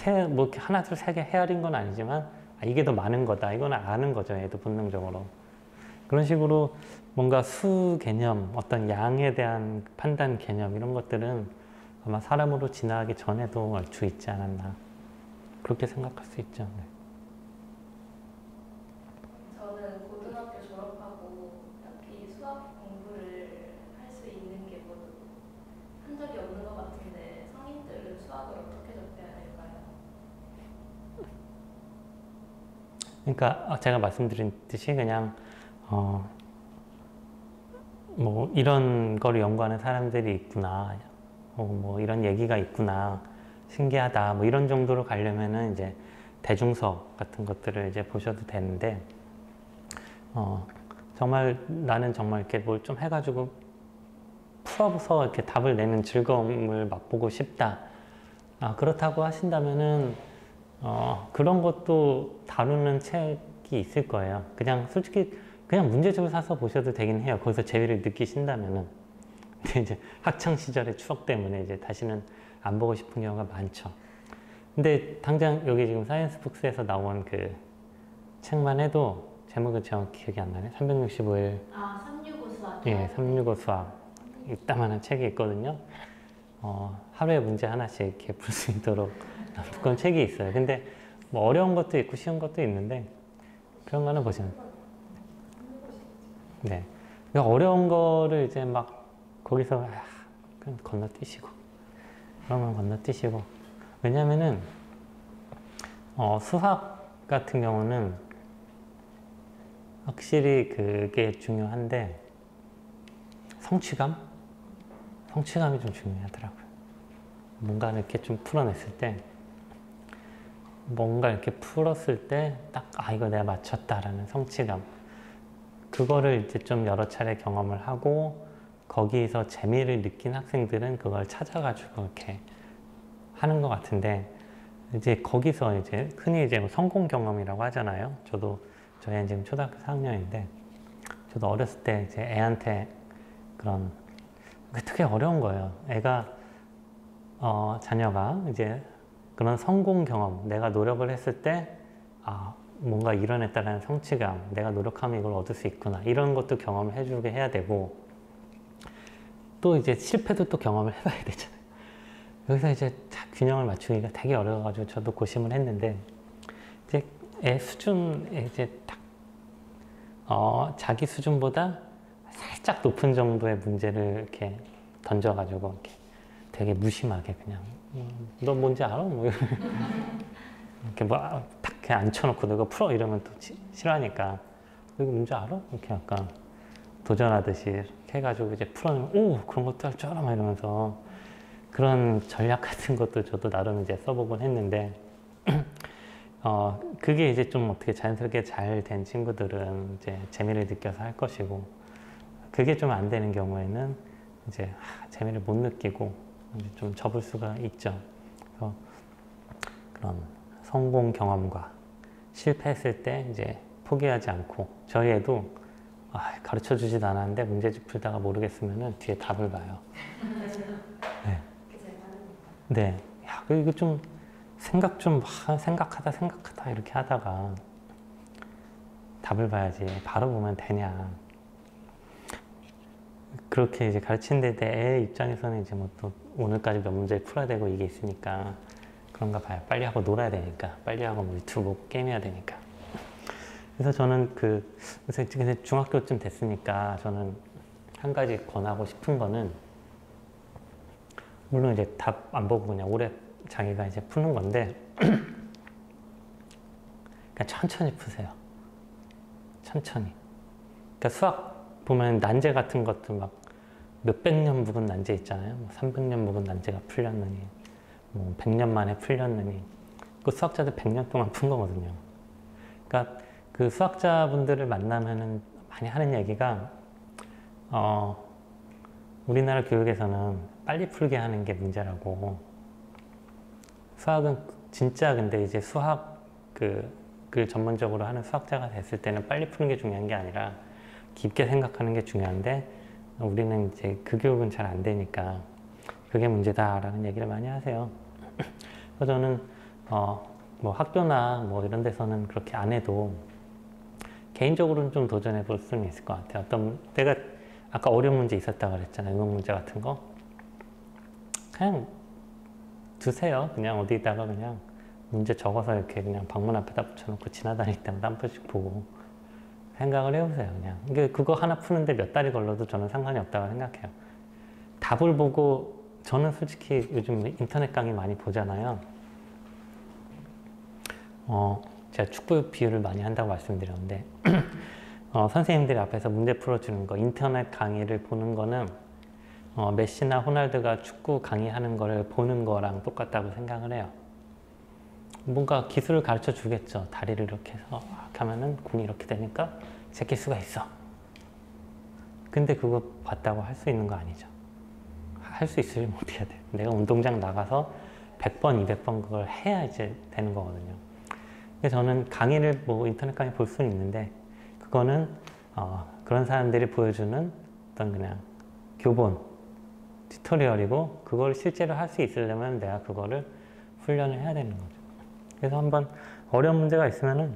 이렇게 하나, 둘, 세 개 헤아린 건 아니지만 이게 더 많은 거다. 이건 아는 거죠. 얘도 본능적으로. 그런 식으로 뭔가 수 개념, 어떤 양에 대한 판단 개념 이런 것들은 아마 사람으로 진화하기 전에도 얼추 있지 않았나. 그렇게 생각할 수 있죠. 네. 저는 고등학교 졸업하고 딱히 수학 공부를 할 수 있는 게 한 적이 없는 것 같은데 성인들은 수학을 어떻게 접해야 될까요? 그러니까 제가 말씀드린 듯이 그냥 이런 거를 연구하는 사람들이 있구나, 이런 얘기가 있구나, 신기하다, 이런 정도로 가려면은 이제 대중서 같은 것들을 이제 보셔도 되는데, 정말 나는 정말 이렇게 뭘 좀 해가지고 풀어서 이렇게 답을 내는 즐거움을 맛보고 싶다. 그렇다고 하신다면은 그런 것도 다루는 책이 있을 거예요. 그냥 솔직히 그냥 문제집을 사서 보셔도 되긴 해요. 거기서 재미를 느끼신다면은. 근데 이제 학창 시절의 추억 때문에 이제 다시는 안 보고 싶은 경우가 많죠. 근데 당장 여기 지금 사이언스북스에서 나온 그 책만 해도 제목은 정확히 기억이 안 나네. 365일. 365 수학. 예, 365 수학. 이따만한 책이 있거든요. 하루에 문제 하나씩 이렇게 풀 수 있도록 두꺼운 책이 있어요. 근데 뭐 어려운 것도 있고 쉬운 것도 있는데 그런 거는 보시면 네. 그러니까 어려운 거를 이제 막 거기서 그냥 건너뛰시고 그러면 건너뛰시고 왜냐면은 수학 같은 경우는 확실히 그게 중요한데 성취감이 좀 중요하더라고요. 뭔가를 이렇게 좀 풀어냈을 때 뭔가 이렇게 풀었을 때 딱 이거 내가 맞췄다라는 성취감 그거를 이제 좀 여러 차례 경험을 하고 거기에서 재미를 느낀 학생들은 그걸 찾아가지고 이렇게 하는 것 같은데 이제 거기서 이제 흔히 이제 뭐 성공 경험이라고 하잖아요. 저희 애는 지금 초등학교 4학년인데 저도 어렸을 때 이제 애한테 그런 그게 되게 어려운 거예요. 애가 자녀가 이제 그런 성공 경험, 내가 노력을 했을 때 뭔가 이뤄냈다는 성취감, 내가 노력하면 이걸 얻을 수 있구나 이런 것도 경험을 해주게 해야 되고 또 이제 실패도 또 경험을 해봐야 되잖아요. 여기서 이제 균형을 맞추기가 되게 어려워가지고 저도 고심을 했는데 이제 애 수준에 이제 딱 자기 수준보다 살짝 높은 정도의 문제를 이렇게 던져가지고 이렇게 되게 무심하게 그냥 너 뭔지 알아? 뭐 이렇게 뭐 딱 그냥 앉혀놓고 너 이거 풀어 이러면 또 싫어하니까 이거 뭔지 알아? 이렇게 약간 도전하듯이 이렇게 해가지고 이제 풀어내면 오 그런 것도 할 줄 알아 막 이러면서 그런 전략 같은 것도 저도 나름 이제 써보곤 했는데 그게 이제 좀 어떻게 자연스럽게 잘 된 친구들은 이제 재미를 느껴서 할 것이고 그게 좀 안 되는 경우에는 이제 재미를 못 느끼고 이제 좀 접을 수가 있죠. 그래서 그런 성공 경험과 실패했을 때 이제 포기하지 않고 저희 애도 가르쳐 주지도 않았는데 문제집 풀다가 모르겠으면은 뒤에 답을 봐요. 네. 네. 야, 이거 좀 생각하다 이렇게 하다가 답을 봐야지 바로 보면 되냐. 그렇게 이제 가르치는데 애 입장에서는 이제 뭐 또 오늘까지 몇 문제 풀어야 되고 이게 있으니까 그런가 봐요. 빨리 하고 놀아야 되니까 빨리 하고 뭐 유튜브 보고 게임해야 되니까. 그래서 저는 그래서 이제 중학교쯤 됐으니까 저는 한 가지 권하고 싶은 거는 물론 이제 답 안 보고 그냥 오래 자기가 이제 푸는 건데 그냥 천천히 푸세요. 천천히. 그러니까 수학 보면 난제 같은 것도 막 몇백 년 묵은 난제 있잖아요. 뭐 300년 묵은 난제가 풀렸느니 뭐 100년 만에 풀렸느니 그 수학자들 100년 동안 푼 거거든요. 그러니까 그 수학자분들을 만나면은 많이 하는 얘기가 우리나라 교육에서는 빨리 풀게 하는 게 문제라고. 수학은 진짜 근데 이제 수학 그 전문적으로 하는 수학자가 됐을 때는 빨리 푸는 게 중요한 게 아니라 깊게 생각하는 게 중요한데 우리는 이제 그 교육은 잘 안 되니까 그게 문제다라는 얘기를 많이 하세요. 그래서 저는 뭐 학교나 뭐 이런 데서는 그렇게 안 해도 개인적으로는 좀 도전해 볼 수는 있을 것 같아요. 내가 아까 어려운 문제 있었다고 그랬잖아요. 응용 문제 같은 거. 그냥 두세요. 그냥 어디다가 그냥 문제 적어서 이렇게 그냥 방문 앞에다 붙여놓고 지나다닐 때마다 한 번씩 보고 생각을 해보세요. 그냥 그거 하나 푸는데 몇 달이 걸려도 저는 상관이 없다고 생각해요. 답을 보고 저는 솔직히 요즘 인터넷 강의 많이 보잖아요. 제가 축구 비유를 많이 한다고 말씀드렸는데 선생님들이 앞에서 문제 풀어주는 거 인터넷 강의를 보는 거는 메시나 호날두가 축구 강의하는 거를 보는 거랑 똑같다고 생각을 해요. 뭔가 기술을 가르쳐 주겠죠. 다리를 이렇게 해서 이렇게 하면은 공이 이렇게 되니까 제낄 수가 있어. 근데 그거 봤다고 할 수 있는 거 아니죠. 할 수 있으려면 어떻게 해야 돼? 내가 운동장 나가서 100번, 200번 그걸 해야 이제 되는 거거든요. 그래서 저는 강의를 뭐 인터넷 강의 볼 수는 있는데 그거는 그런 사람들이 보여주는 어떤 그냥 교본, 튜토리얼이고 그걸 실제로 할 수 있으려면 내가 그거를 훈련을 해야 되는 거죠. 그래서 한번 어려운 문제가 있으면은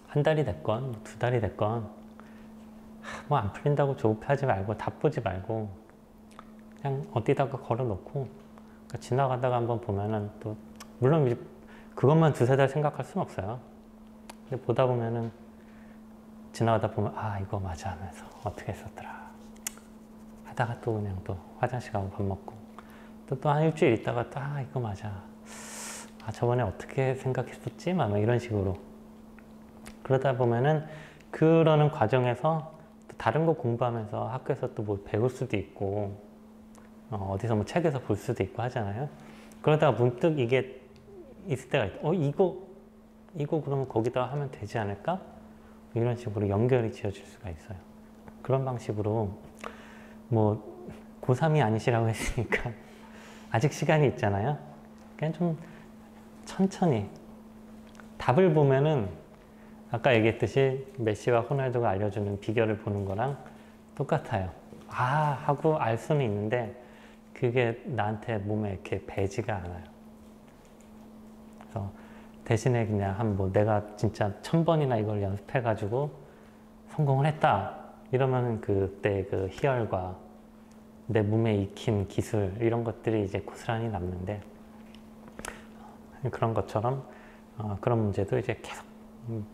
한 달이 됐건 두 달이 됐건 뭐 안 풀린다고 조급하지 말고 답보지 말고 그냥 어디다가 걸어 놓고 지나가다가 한번 보면은 또 물론 이제 그것만 두세 달 생각할 수는 없어요. 근데 보다 보면은 지나가다 보면 아 이거 맞아 하면서 어떻게 했었더라 하다가 또 그냥 또 화장실 가고 밥 먹고 또 한 일주일 있다가 또 아 이거 맞아 아 저번에 어떻게 생각했었지? 막 이런 식으로 그러다 보면은 그러는 과정에서 또 다른 거 공부하면서 학교에서 또 뭐 배울 수도 있고 어디서 뭐 책에서 볼 수도 있고 하잖아요. 그러다가 문득 이게 있을 때가 있다. 이거 그러면 거기다 하면 되지 않을까? 이런 식으로 연결이 지어질 수가 있어요. 그런 방식으로 뭐 고3이 아니시라고 했으니까 아직 시간이 있잖아요. 그냥 좀 천천히 답을 보면은 아까 얘기했듯이 메시와 호날두가 알려주는 비결을 보는 거랑 똑같아요. 아 하고 알 수는 있는데 그게 나한테 몸에 이렇게 배지가 않아요. 그래서 대신에 그냥 내가 진짜 1000번이나 이걸 연습해가지고 성공을 했다. 이러면 그때 그 희열과 내 몸에 익힌 기술 이런 것들이 이제 고스란히 남는데 그런 것처럼 그런 문제도 이제 계속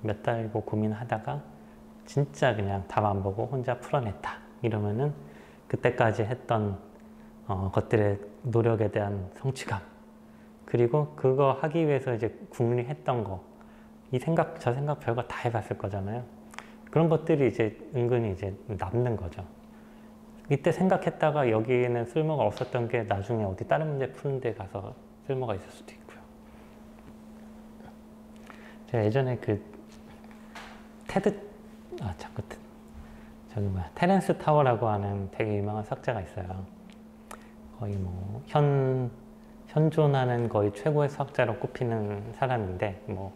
몇 달 고민하다가 진짜 그냥 답 안 보고 혼자 풀어냈다. 이러면은 그때까지 했던 것들의 노력에 대한 성취감 그리고 그거 하기 위해서 이제 국리 했던 거, 이 생각, 저 생각 별거 다 해봤을 거잖아요. 그런 것들이 이제 은근히 이제 남는 거죠. 이때 생각했다가 여기에는 쓸모가 없었던 게 나중에 어디 다른 문제 푸는 데 가서 쓸모가 있을 수도 있고요. 제가 예전에 그 테렌스 타워라고 하는 되게 유명한 수학자가 있어요. 거의 뭐 현존하는 거의 최고의 수학자로 꼽히는 사람인데 뭐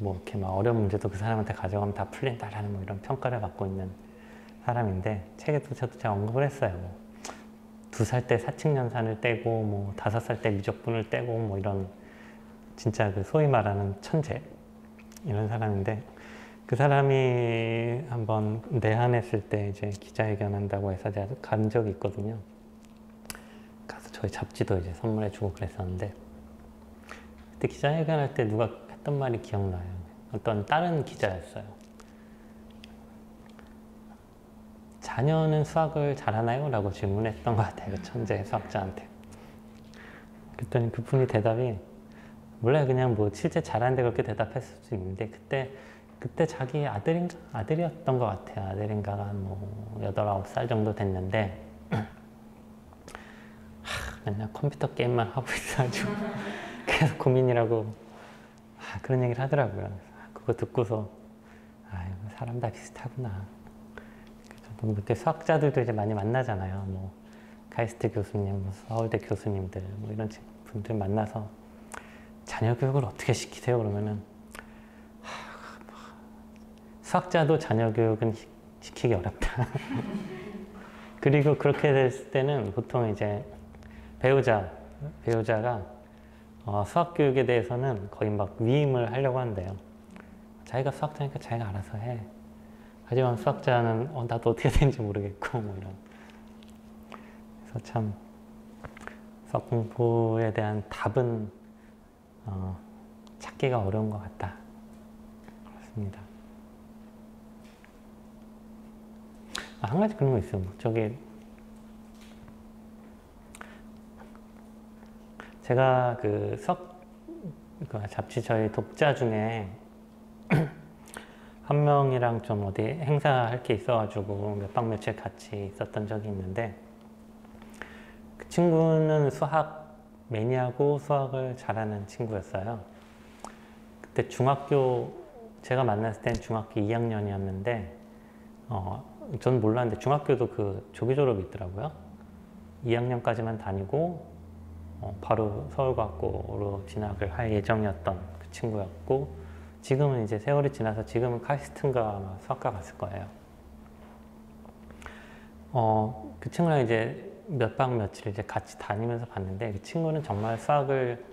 이렇게 막 어려운 문제도 그 사람한테 가져가면 다 풀린다라는 뭐 이런 평가를 받고 있는 사람인데 책에도 저도 제가 언급을 했어요. 뭐 2살 때 사칙연산을 떼고 뭐 5살 때 미적분을 떼고 뭐 이런 진짜 그 소위 말하는 천재 이런 사람인데 그 사람이 한번 내한했을 때 이제 기자회견 한다고 해서 제가 간 적이 있거든요. 가서 저희 잡지도 이제 선물해주고 그랬었는데 그때 기자회견 할 때 누가 했던 말이 기억나요. 어떤 다른 기자였어요. 자녀는 수학을 잘하나요? 라고 질문했던 것 같아요. 그 천재 수학자한테. 그랬더니 그분이 대답이 원래 그냥 뭐 실제 잘하는데 그렇게 대답했을 수 있는데 그때 자기 아들이었던 것 같아요. 아들인가가 뭐 8, 9살 정도 됐는데 맨날 컴퓨터 게임만 하고 있어가지고 계속 고민이라고 그런 얘기를 하더라고요. 그거 듣고서 사람 다 비슷하구나. 저도 그때 수학자들도 이제 많이 만나잖아요. 뭐 카이스트 교수님, 뭐 서울대 교수님들 뭐 이런 분들 만나서 자녀 교육을 어떻게 시키세요? 그러면은 수학자도 자녀 교육은 시키기 어렵다. 그리고 그렇게 됐을 때는 보통 이제 배우자가 수학 교육에 대해서는 거의 막 위임을 하려고 한대요. 자기가 수학자니까 자기가 알아서 해. 하지만 수학자는 나도 어떻게 되는지 모르겠고 뭐 이런. 그래서 참 수학 공부에 대한 답은 찾기가 어려운 것 같다. 그렇습니다. 한 가지 그런 거 있어요. 제가 그 잡지 저희 독자 중에 한 명이랑 좀 어디 행사할 게 있어가지고 몇 박 며칠 같이 있었던 적이 있는데 그 친구는 수학 매니아고 수학을 잘하는 친구였어요. 그때 제가 만났을 땐 중학교 2학년이었는데 저는 몰랐는데 중학교도 그 조기 졸업이 있더라고요. 2학년까지만 다니고 바로 서울과학고로 진학을 할 예정이었던 그 친구였고 지금은 이제 세월이 지나서 지금은 카이스트인가 아마 수학과 갔을 거예요. 그 친구랑 이제 몇 박 며칠 이제 같이 다니면서 봤는데 그 친구는 정말 수학을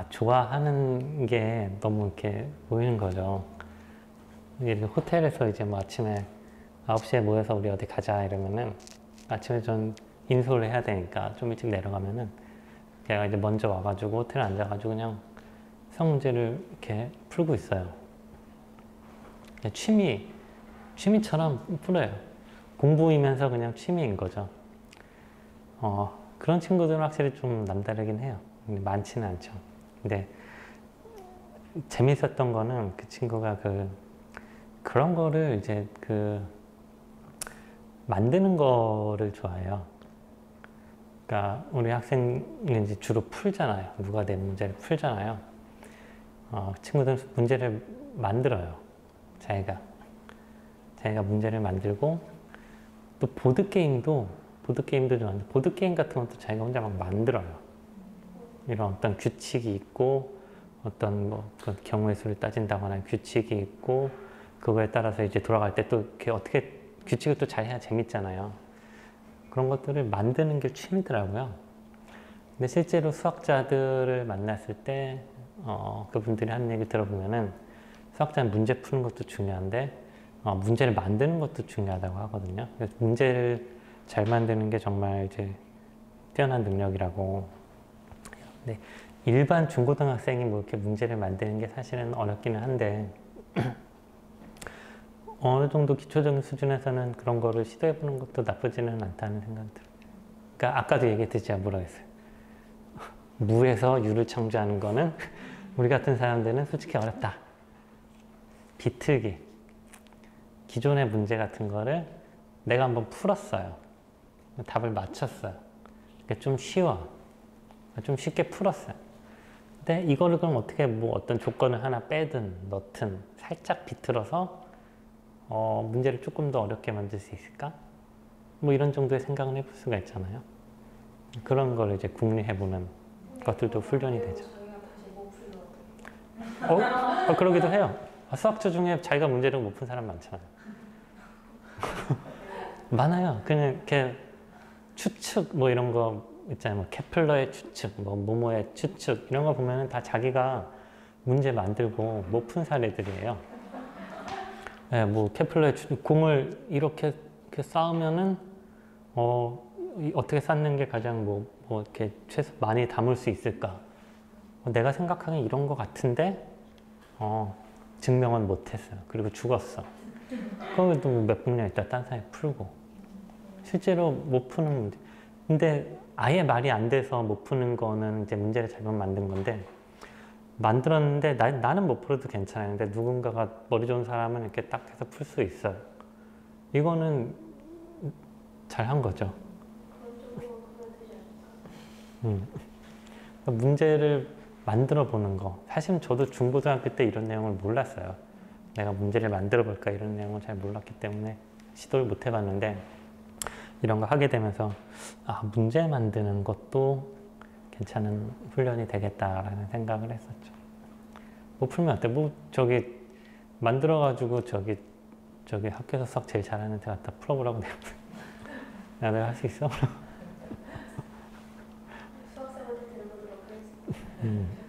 좋아하는 게 너무 이렇게 보이는 거죠. 이렇게 호텔에서 이제 뭐 아침에 9시에 모여서 우리 어디 가자 이러면은 아침에 전 인솔을 해야 되니까 좀 일찍 내려가면은 걔가 이제 먼저 와가지고 호텔에 앉아가지고 그냥 수학 문제를 이렇게 풀고 있어요. 그냥 취미처럼 풀어요. 공부이면서 그냥 취미인 거죠. 그런 친구들은 확실히 좀 남다르긴 해요. 근데 많지는 않죠. 근데 재밌었던 거는 그 친구가 그런 거를 이제 만드는 거를 좋아해요. 그러니까 우리 학생이 이제 주로 풀잖아요. 누가 낸 문제를 풀잖아요. 친구들은 문제를 만들어요. 자기가 문제를 만들고 또 보드게임도 좋아하는데 보드게임 같은 것도 자기가 혼자 막 만들어요. 이런 어떤 규칙이 있고 어떤 경우의 수를 따진다거나 규칙이 있고 그거에 따라서 이제 돌아갈 때 또 이렇게 어떻게 규칙을 또 잘 해야 재밌잖아요. 그런 것들을 만드는 게 취미더라고요. 근데 실제로 수학자들을 만났을 때 그분들이 하는 얘기 들어보면은 수학자는 문제 푸는 것도 중요한데 문제를 만드는 것도 중요하다고 하거든요. 그래서 문제를 잘 만드는 게 정말 이제 뛰어난 능력이라고. 근데 일반 중고등학생이 뭐 이렇게 문제를 만드는 게 사실은 어렵기는 한데 어느 정도 기초적인 수준에서는 그런 거를 시도해보는 것도 나쁘지는 않다는 생각이 들어요. 그러니까 아까도 얘기했듯이 제가 뭐라고 했어요. 무에서 유를 창조하는 거는 우리 같은 사람들은 솔직히 어렵다. 비틀기. 기존의 문제 같은 거를 내가 한번 풀었어요. 답을 맞췄어요. 그러니까 좀 쉬워. 좀 쉽게 풀었어요. 근데 이거를 그럼 어떻게 뭐 어떤 조건을 하나 빼든 넣든 살짝 비틀어서 문제를 조금 더 어렵게 만들 수 있을까? 뭐 이런 정도의 생각을 해볼 수가 있잖아요. 그런 걸 이제 궁리해보는 것들도 훈련이 되죠. 자기가 다시 못 풀려도 그러기도 해요. 수학자 중에 자기가 문제를 못 푼 사람 많잖아요. 많아요. 그냥 이렇게 추측 뭐 이런 거 있잖아요. 뭐 케플러의 추측, 뭐 모모의 추측 이런 거 보면은 다 자기가 문제 만들고 못 푼 사례들이에요. 네, 뭐 케플러의 추측, 공을 이렇게 쌓으면은 어떻게 쌓는 게 가장 뭐 이렇게 최소 많이 담을 수 있을까? 내가 생각하기엔 이런 거 같은데 증명은 못했어요. 그리고 죽었어. 그것도 몇백 년 있다 딴 사람이 풀고. 실제로 못 푸는 문제. 근데 아예 말이 안 돼서 못 푸는 거는 이제 문제를 잘못 만든 건데 만들었는데 나는 못 풀어도 괜찮아요. 근데 누군가가 머리 좋은 사람은 이렇게 딱 해서 풀 수 있어요. 이거는 잘한 거죠. 그런 쪽으로 그걸 되지 않을까? 문제를 만들어 보는 거. 사실은 저도 중고등학교 때 이런 내용을 몰랐어요. 내가 문제를 만들어 볼까 이런 내용을 잘 몰랐기 때문에 시도를 못 해봤는데 이런 거 하게 되면서 문제 만드는 것도 괜찮은 훈련이 되겠다라는 생각을 했었죠. 뭐 풀면 어때? 뭐 저기 만들어가지고 저기 학교에서 수학 제일 잘하는 데 갖다 풀어보라고 내가 할 수 있어? 수학생한테 들어보도록 하겠습니다.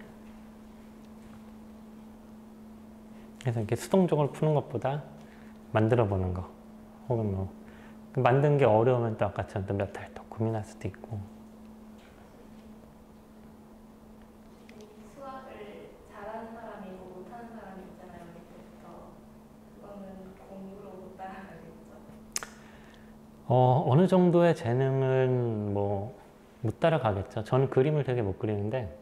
그래서 이렇게 수동적으로 푸는 것보다 만들어 보는 거 혹은 뭐 만든 게 어려우면 또 아까처럼 또 몇 달 더 고민할 수도 있고. 수학을 잘하는 사람이고 못하는 사람이 있잖아요. 어릴 때부터. 그거는 공부로 못 따라가겠죠. 어느 정도의 재능은 뭐 못 따라가겠죠. 저는 그림을 되게 못 그리는데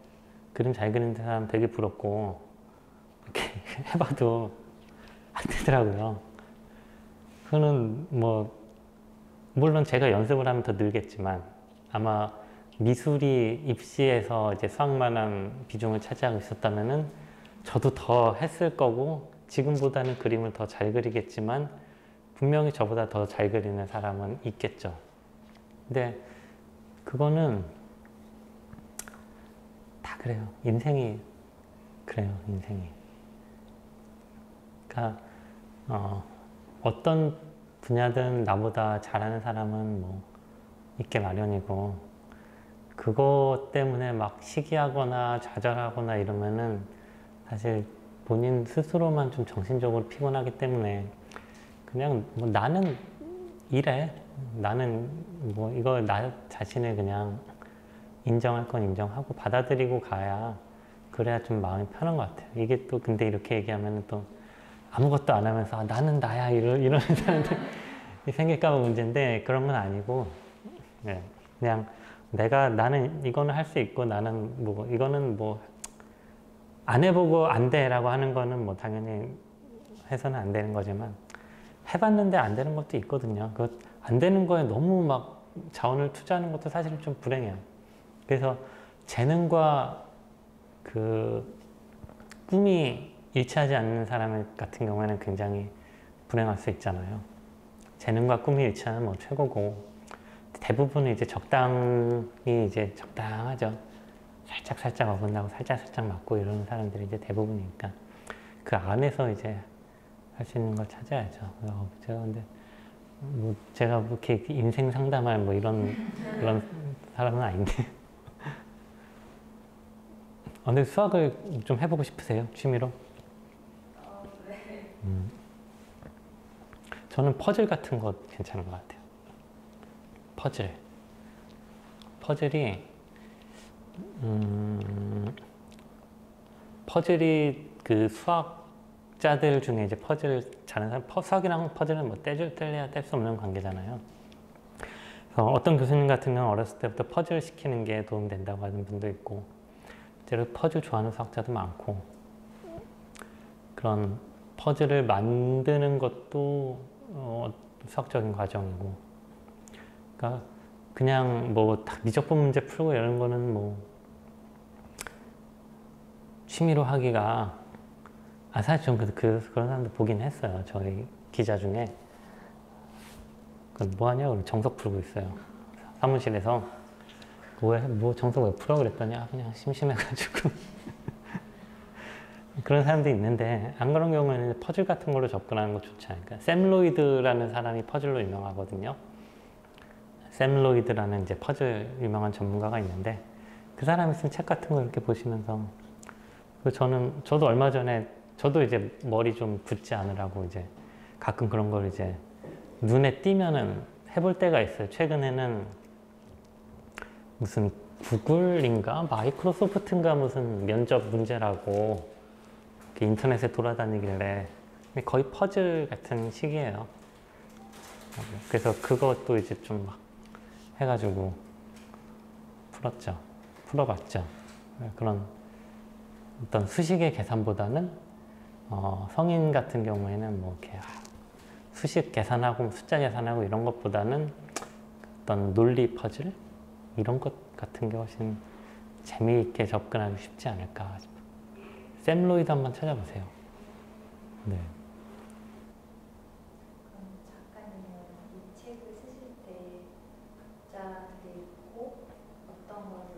그림 잘 그리는 사람 되게 부럽고 이렇게 해봐도 안 되더라고요. 그거는 뭐 물론 제가 연습을 하면 더 늘겠지만 아마 미술이 입시에서 이제 수학만한 비중을 차지하고 있었다면은 저도 더 했을 거고 지금보다는 그림을 더 잘 그리겠지만 분명히 저보다 더 잘 그리는 사람은 있겠죠. 근데 그거는 다 그래요. 인생이 그래요. 인생이. 그러니까 어떤 분야든 나보다 잘하는 사람은 뭐 있게 마련이고 그것 때문에 막 시기하거나 좌절하거나 이러면은 사실 본인 스스로만 좀 정신적으로 피곤하기 때문에 그냥 뭐 나는 이래. 나는 뭐 이거 나 자신을 그냥 인정할 건 인정하고 받아들이고 가야 그래야 좀 마음이 편한 것 같아요. 이게 또 근데 이렇게 얘기하면 또 아무것도 안 하면서 아, 나는 나야 이러는 사람들이 생길까 봐 문제인데 그런 건 아니고 네, 그냥 나는 이거는 할 수 있고 나는 뭐 이거는 뭐 안 해보고 안 돼라고 하는 거는 뭐 당연히 해서는 안 되는 거지만 해봤는데 안 되는 것도 있거든요. 그 안 되는 거에 너무 막 자원을 투자하는 것도 사실 좀 불행해요. 그래서 재능과 그 꿈이 일치하지 않는 사람 같은 경우에는 굉장히 불행할 수 있잖아요. 재능과 꿈이 일치하면 뭐 최고고 대부분은 이제 적당히 이제 적당하죠. 살짝 어긋나고 살짝 맞고 이러는 사람들이 이제 대부분이니까 그 안에서 이제 할 수 있는 걸 찾아야죠. 제가 근데 뭐 제가 뭐 이렇게 인생 상담할 뭐 이런 사람은 아닌데. 근데 수학을 좀 해보고 싶으세요? 취미로? 네. 저는 퍼즐 같은 거 괜찮은 것 같아요. 퍼즐이 그 수학자들 중에 이제 퍼즐 잘하는 사람, 수학이랑 퍼즐은 뭐 뗄래야 뗄 수 없는 관계잖아요. 그래서 어떤 교수님 같은 경우는 어렸을 때부터 퍼즐 시키는 게 도움된다고 하는 분도 있고, 실제로 퍼즐 좋아하는 수학자도 많고, 그런 퍼즐을 만드는 것도 수학적인 과정이고, 그러니까 그냥 뭐 미적분 문제 풀고 이런 거는 뭐 취미로 하기가 사실 좀 그런 사람들 보긴 했어요. 저희 기자 중에 뭐 하냐고 정석 풀고 있어요. 사무실에서 뭐 정석 왜 풀어 그랬더니 그냥 심심해가지고 그런 사람도 있는데 안 그런 경우에는 퍼즐 같은 걸로 접근하는 거 좋지 않을까. 샘 로이드라는 사람이 퍼즐로 유명하거든요. 샘 로이드라는 이제 퍼즐 유명한 전문가가 있는데 그 사람이 쓴 책 같은 거 이렇게 보시면서 저도 얼마 전에 저도 이제 머리 좀 굳지 않으라고 이제 가끔 그런 걸 이제 눈에 띄면은 해볼 때가 있어요. 최근에는 무슨 구글인가 마이크로소프트인가 무슨 면접 문제라고 인터넷에 돌아다니길래 거의 퍼즐 같은 식이에요. 그래서 그것도 이제 좀 막 해가지고 풀어봤죠. 그런 어떤 수식의 계산보다는 성인 같은 경우에는 뭐 이렇게 수식 계산하고 숫자 계산하고 이런 것보다는 어떤 논리 퍼즐 이런 것 같은 게 훨씬 재미있게 접근하기 쉽지 않을까 싶어요. 샘 로이드 한번 찾아보세요. 네. 그럼 작가님은 이 책을 쓰실 때 독자들이 꼭 어떤 거를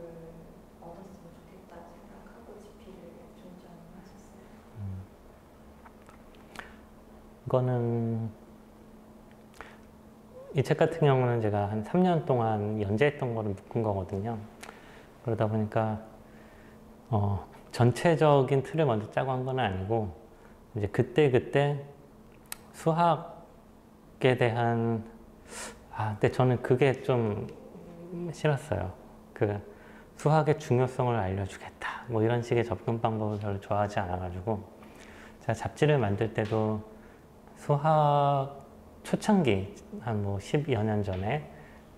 얻었으면 좋겠다 생각하고 집필을 중점하셨어요? 이거는 이 책 같은 경우는 제가 한 3년 동안 연재했던 거를 묶은 거거든요. 그러다 보니까 전체적인 틀을 먼저 짜고 한 건 아니고 이제 그때 수학에 대한 근데 저는 그게 좀 싫었어요. 그 수학의 중요성을 알려주겠다 뭐 이런 식의 접근 방법을 별로 좋아하지 않아가지고 제가 잡지를 만들 때도 수학 초창기 한 뭐 10여 년 전에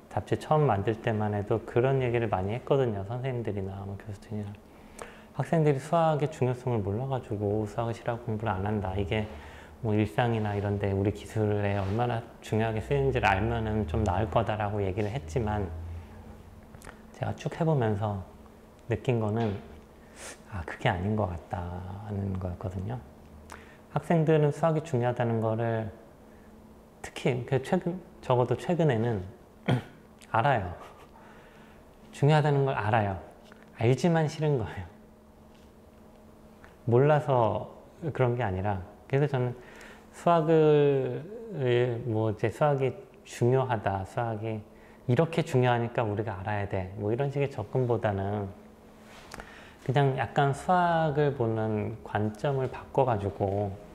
잡지 처음 만들 때만 해도 그런 얘기를 많이 했거든요. 선생님들이나 뭐 교수들이나 학생들이 수학의 중요성을 몰라가지고 수학을 싫어하고 공부를 안 한다. 이게 뭐 일상이나 이런 데 우리 기술에 얼마나 중요하게 쓰이는지를 알면은 좀 나을 거다라고 얘기를 했지만 제가 쭉 해보면서 느낀 거는 그게 아닌 것 같다는 거였거든요. 학생들은 수학이 중요하다는 거를 특히 적어도 최근에는 알아요. 중요하다는 걸 알아요. 알지만 싫은 거예요. 몰라서 그런 게 아니라 그래서 저는 수학이 중요하다. 수학이 이렇게 중요하니까 우리가 알아야 돼. 뭐 이런 식의 접근보다는 그냥 약간 수학을 보는 관점을 바꿔가지고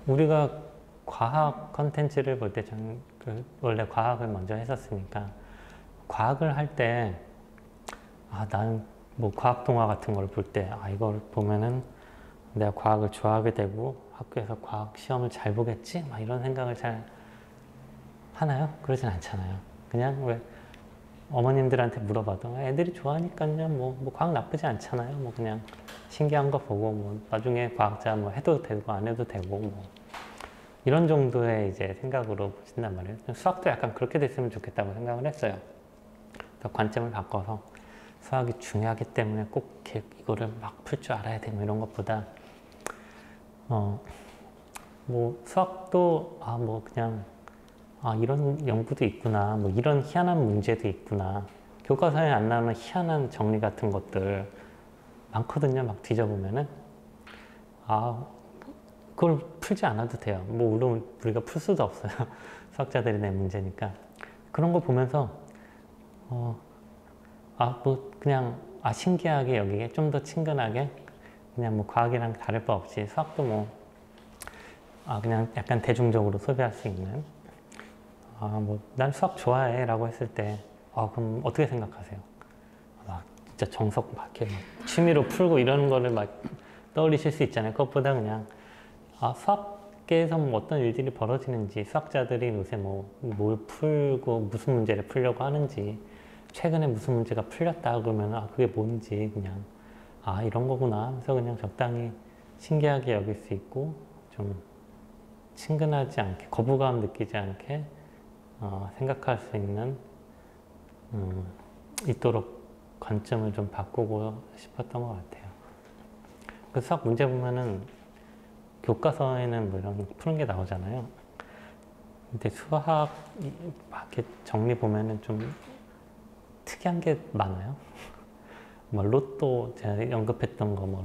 우리가 과학 컨텐츠를 볼 때 저는 원래 과학을 먼저 했었으니까 과학을 할 때 나는 뭐 과학 동화 같은 걸 볼 때 이걸 보면은 내가 과학을 좋아하게 되고 학교에서 과학 시험을 잘 보겠지? 막 이런 생각을 잘 하나요? 그러진 않잖아요. 그냥 왜 어머님들한테 물어봐도 애들이 좋아하니까요. 뭐 과학 나쁘지 않잖아요. 뭐 그냥 신기한 거 보고 뭐 나중에 과학자 뭐 해도 되고 안 해도 되고 뭐 이런 정도의 이제 생각으로 보신단 말이에요. 수학도 약간 그렇게 됐으면 좋겠다고 생각을 했어요. 관점을 바꿔서 수학이 중요하기 때문에 꼭 이거를 막 풀 줄 알아야 돼 뭐 이런 것보다 뭐 수학도 뭐 그냥 이런 연구도 있구나 뭐 이런 희한한 문제도 있구나 교과서에 안 나오는 희한한 정리 같은 것들 많거든요. 막 뒤져보면은 그걸 풀지 않아도 돼요. 뭐 물론 우리가 풀 수도 없어요. 수학자들이 낸 문제니까 그런 거 보면서 뭐 그냥 신기하게 여기에 좀 더 친근하게 그냥 뭐 과학이랑 다를 바 없이 수학도 뭐 그냥 약간 대중적으로 소비할 수 있는 뭐 난 수학 좋아해 라고 했을 때 그럼 어떻게 생각하세요? 진짜 정석 막 이렇게 막 취미로 풀고 이런 거를 막 떠올리실 수 있잖아요. 그것보다 그냥 수학계에서 뭐 어떤 일들이 벌어지는지 수학자들이 요새 뭘 풀고 무슨 문제를 풀려고 하는지 최근에 무슨 문제가 풀렸다 그러면 그게 뭔지 그냥 이런 거구나 하면서 그냥 적당히 신기하게 여길 수 있고 좀 친근하지 않게 거부감 느끼지 않게 생각할 수 있는 있도록 관점을 좀 바꾸고 싶었던 것 같아요. 그 수학 문제 보면은 교과서에는 뭐 이런 푸는 게 나오잖아요. 근데 수학 이렇게 정리 보면은 좀 특이한 게 많아요. 뭐 로또 제가 언급했던 거 뭐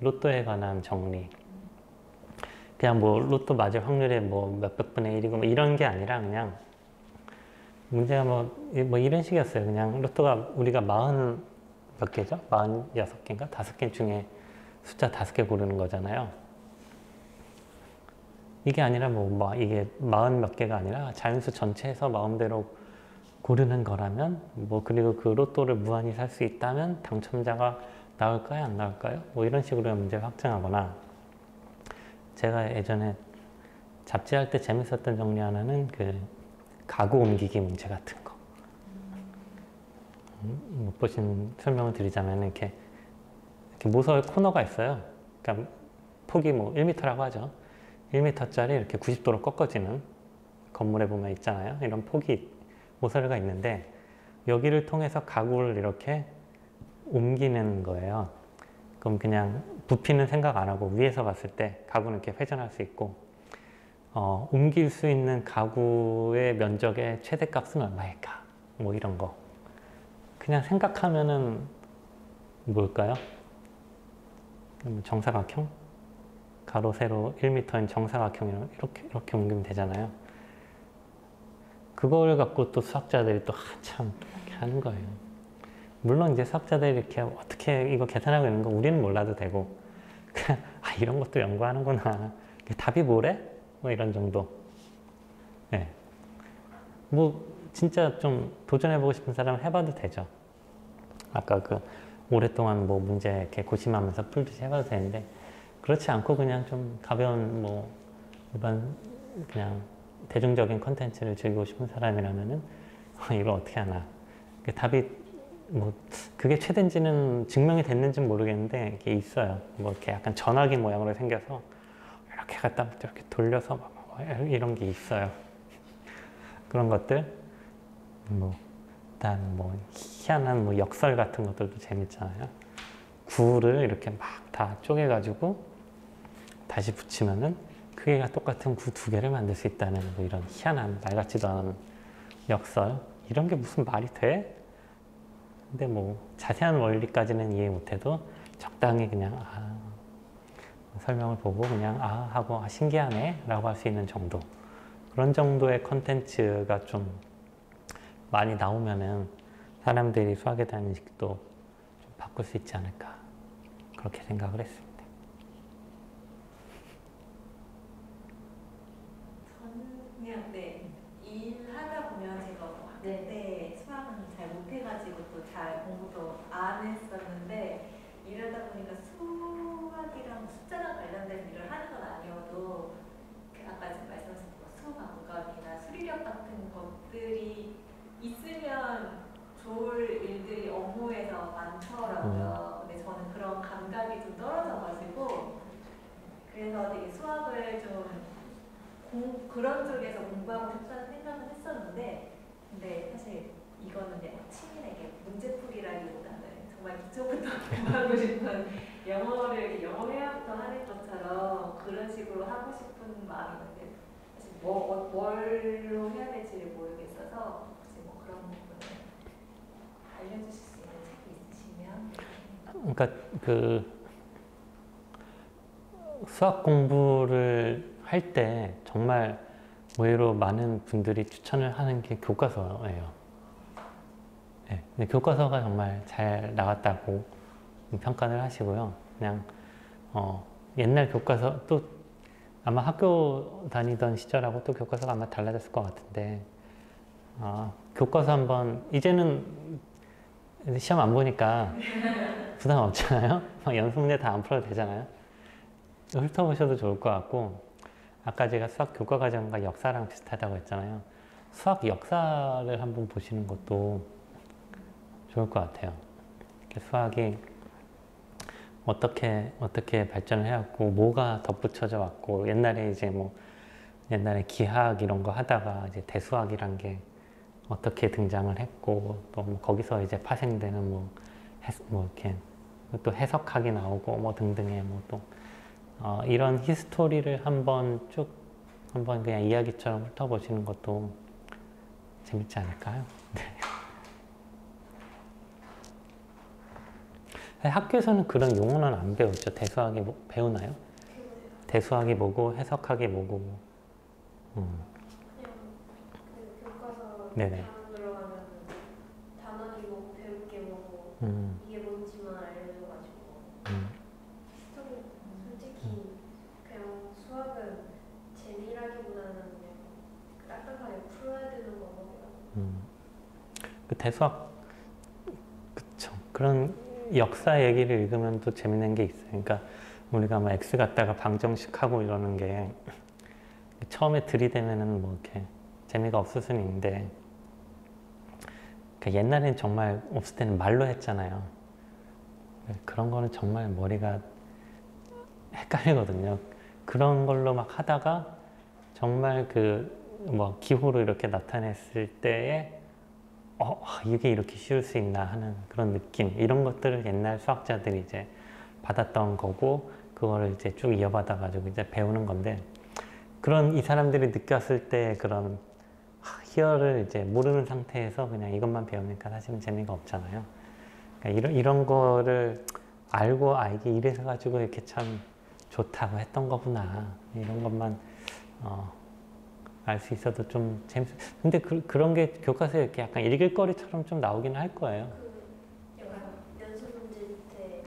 로또에 관한 정리. 그냥 뭐 로또 맞을 확률이 뭐 몇백 분의 1이고 뭐 이런 게 아니라 그냥 문제가 뭐 이런 식이었어요. 그냥 로또가 우리가 40 몇 개죠? 46개인가? 5개 중에 숫자 5개 고르는 거잖아요. 이게 아니라 이게 40 몇 개가 아니라 자연수 전체에서 마음대로 고르는 거라면 그리고 그 로또를 무한히 살 수 있다면 당첨자가 나올까요? 안 나올까요? 뭐 이런 식으로 문제를 확정하거나 제가 예전에 잡지할 때 재밌었던 정리 하나는 그 가구 옮기기 문제 같은 거 못 보신 설명을 드리자면 이렇게 모서에 코너가 있어요. 그러니까 폭이 1m라고 하죠. 1m짜리 이렇게 90도로 꺾어지는 건물에 보면 있잖아요. 이런 폭이 모서리가 있는데 여기를 통해서 가구를 이렇게 옮기는 거예요. 그럼 그냥 부피는 생각 안 하고 위에서 봤을 때 가구는 이렇게 회전할 수 있고 옮길 수 있는 가구의 면적의 최대값은 얼마일까? 뭐 이런 거. 그냥 생각하면은 뭘까요? 정사각형? 가로, 세로 1m인 정사각형이랑 이렇게 옮기면 되잖아요. 그걸 갖고 또 수학자들이 또 한참 이렇게 하는 거예요. 물론 이제 수학자들이 이렇게 어떻게 이거 계산하고 있는 거 우리는 몰라도 되고 그냥 이런 것도 연구하는구나. 답이 뭐래? 뭐 이런 정도. 네. 진짜 좀 도전해보고 싶은 사람은 해봐도 되죠. 아까 오랫동안 문제 이렇게 고심하면서 풀듯이 해봐도 되는데 그렇지 않고 그냥 좀 가벼운 일반 그냥 대중적인 컨텐츠를 즐기고 싶은 사람이라면은 이걸 어떻게 하나. 답이 그게 최대인지는 증명이 됐는지는 모르겠는데 이게 있어요. 이렇게 약간 전화기 모양으로 생겨서 이렇게 갖다 이렇게 돌려서 이런 게 있어요. 그런 것들 일단 희한한 역설 같은 것들도 재밌잖아요. 구를 이렇게 막 다 쪼개가지고 다시 붙이면은 크기가 똑같은 구 2개를 만들 수 있다는 이런 희한한 말 같지도 않은 역설. 이런 게 무슨 말이 돼? 근데 자세한 원리까지는 이해 못해도 적당히 그냥 설명을 보고 그냥 하고 신기하네 라고 할 수 있는 정도. 그런 정도의 컨텐츠가 좀 많이 나오면은 사람들이 수학에 대한 인식도 좀 바꿀 수 있지 않을까 그렇게 생각을 했습니다. 저는 그냥 일하다 보면 제가 학교 때 수학은 잘 못해가지고 또 잘 공부도 안 했었는데 이러다 보니까 수학이랑 숫자랑 관련된 일을 하는 건 아니어도 그 아까 지금 말씀하신 수감각이나 수리력 같은 것들이 있으면 좋을 일들이 업무에서 많더라고요. 근데 저는 그런 감각이 좀 떨어져가지고 그래서 되게 수학을 좀 그런 쪽에서 공부하고 싶다는 생각은 했었는데 근데 사실 이거는 이제 치민에게 문제풀이라기보다는 정말 기초부터 공부하고 싶은 영어 회화부터 하는 것처럼 그런 식으로 하고 싶은 마음이 있는데 사실 뭘로 해야 될지를 모르겠어서 혹시 뭐 그런 부분을 알려주실 수 있는 책이 있으시면. 그러니까 그 수학 공부를 할 때 정말 의외로 많은 분들이 추천을 하는 게 교과서예요. 네, 근데 교과서가 정말 잘 나왔다고 평가를 하시고요. 그냥 옛날 교과서 또 아마 학교 다니던 시절하고 또 교과서가 아마 달라졌을 것 같은데 교과서 한번 이제는 시험 안 보니까 부담 없잖아요. 연습 문제 다 안 풀어도 되잖아요. 훑어보셔도 좋을 것 같고 아까 제가 수학 교과 과정과 역사랑 비슷하다고 했잖아요. 수학 역사를 한번 보시는 것도 좋을 것 같아요. 수학이 어떻게 발전을 해왔고 뭐가 덧붙여져 왔고 옛날에 이제 뭐 옛날에 기하학 이런 거 하다가 이제 대수학이란 게 어떻게 등장을 했고 또 뭐 거기서 이제 파생되는 뭐 이렇게 또 해석학이 나오고 뭐 등등의 뭐 또 이런 히스토리를 한번 그냥 이야기처럼 훑어보시는 것도 재밌지 않을까요? 네. 학교에서는 그런 용어는 안 배우죠. 대수학이 배우나요? 대수학이 뭐고 해석학이 뭐고. 그냥 그 교과서 네네. 단어 들어가면 단원이 뭐 배울 게 뭐고 이게 뭔지만 알려줘가지고 솔직히 그냥 수학은 재미라기보다는 그냥 딱딱하게 풀어야 되는 거거든요. 그 대수학 그쵸. 그런 역사 얘기를 읽으면 또 재밌는 게 있어요. 그러니까 우리가 뭐 X 갖다가 방정식하고 이러는 게 처음에 들이대면은 뭐 이렇게 재미가 없을 수는 있는데 그러니까 옛날에는 정말 없을 때는 말로 했잖아요. 그런 거는 정말 머리가 헷갈리거든요. 그런 걸로 막 하다가 정말 그 뭐 기호로 이렇게 나타냈을 때에 이게 이렇게 쉬울 수 있나 하는 그런 느낌, 이런 것들을 옛날 수학자들이 이제 받았던 거고 그거를 이제 쭉 이어받아 가지고 이제 배우는 건데 그런 이 사람들이 느꼈을 때 그런 희열을 이제 모르는 상태에서 그냥 이것만 배우니까 사실은 재미가 없잖아요. 그러니까 이런 거를 알고 이게 이래서 가지고 이렇게 참 좋다고 했던 거구나 이런 것만 알 수 있어도 좀 재밌어. 근데 그런 게 교과서에 이렇게 약간 읽을거리처럼 좀 나오기는 할 거예요. 그 약간 연습 문제 밑에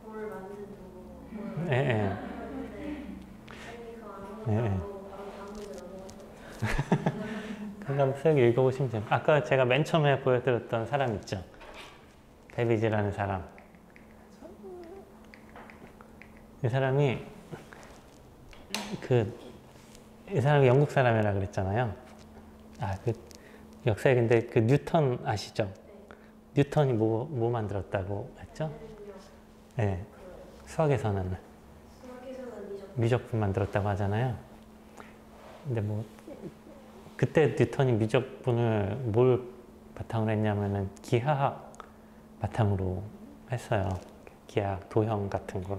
뭘 만들고 예, 예. 그거 예, 예. 아무것도 바로 다음 문제 넘어갔어요. 한번 쓱 읽어보시면 돼요. 아까 제가 맨 처음에 보여드렸던 사람 있죠? 베비지라는 사람. 이 사람이 이 사람이 영국 사람이라 그랬잖아요. 그 역사에 근데 그 뉴턴 아시죠? 뉴턴이 뭐 만들었다고 했죠? 네. 수학에서는 미적분 만들었다고 하잖아요. 근데 뭐 그때 뉴턴이 미적분을 뭘 바탕으로 했냐면은 기하학 바탕으로 했어요. 기하학, 도형 같은 걸.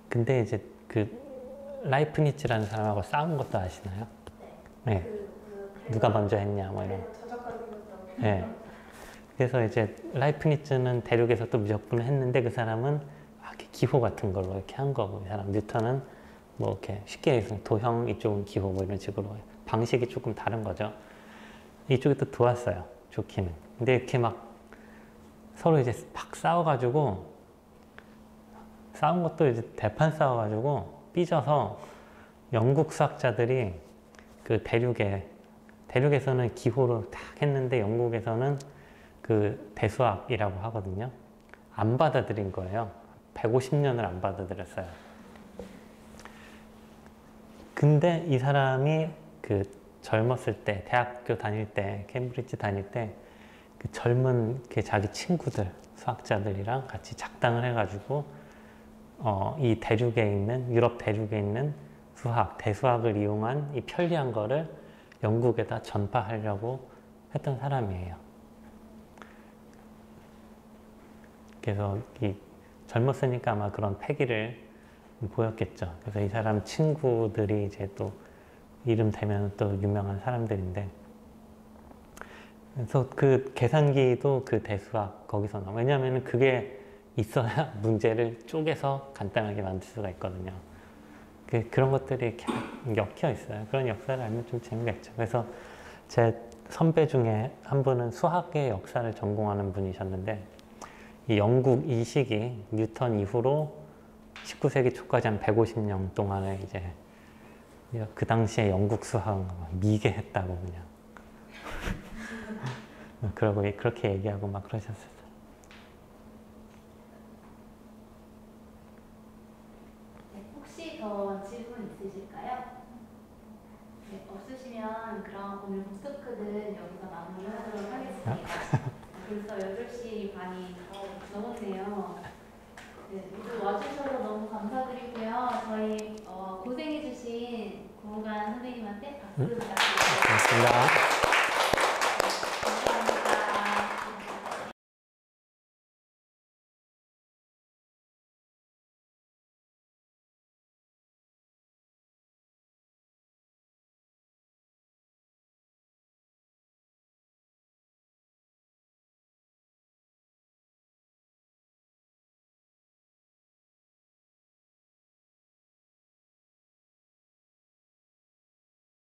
근데 이제 그 라이프니츠라는 사람하고 싸운 것도 아시나요? 네. 누가 먼저 했냐 뭐 이런. 네. 그래서 이제 라이프니츠는 대륙에서 또 미적분을 했는데 그 사람은 이렇게 기호 같은 걸로 이렇게 한 거고 이 사람 뉴턴은 뭐 이렇게 쉽게 얘기해서 도형, 이쪽은 기호 뭐 이런 식으로 방식이 조금 다른 거죠. 이쪽이 또 좋았어요. 좋기는. 근데 이렇게 막 서로 이제 막 싸워가지고 싸운 것도 이제 대판 싸워가지고 삐져서 영국 수학자들이 그 대륙에서는 기호로 딱 했는데 영국에서는 그 대수학이라고 하거든요. 안 받아들인 거예요. 150년을 안 받아들였어요. 근데 이 사람이 그 젊었을 때, 대학교 다닐 때, 케임브리지 다닐 때 그 젊은 그 자기 친구들, 수학자들이랑 같이 작당을 해가지고 이 대륙에 있는, 유럽 대륙에 있는 수학, 대수학을 이용한 이 편리한 거를 영국에다 전파하려고 했던 사람이에요. 그래서 이 젊었으니까 아마 그런 패기를 보였겠죠. 그래서 이 사람 친구들이 이제 또 이름 대면 또 유명한 사람들인데, 그래서 그 계산기도 그 대수학 거기서 나와. 왜냐하면 그게 있어야 문제를 쪼개서 간단하게 만들 수가 있거든요. 그런 것들이 이렇게 엮여 있어요. 그런 역사를 알면 좀 재미가 있죠. 그래서 제 선배 중에 한 분은 수학의 역사를 전공하는 분이셨는데, 이 영국 이 시기 뉴턴 이후로 19세기 초까지 한 150년 동안에 이제 그 당시에 영국 수학은 미개했다고 그냥 그러고 그렇게 얘기하고 막 그러셨어요. 네, 혹시 더 질문 있으실까요? 네, 없으시면 그럼 오늘 북토크는 여기서 마무리하도록 하겠습니다. 벌써 8시 반이 넘었네요. 네, 모두 와주셔서 너무 감사드리고요. 저희 고생해주신 고은관 선생님한테 박수 부탁드립니다. 고맙습니다.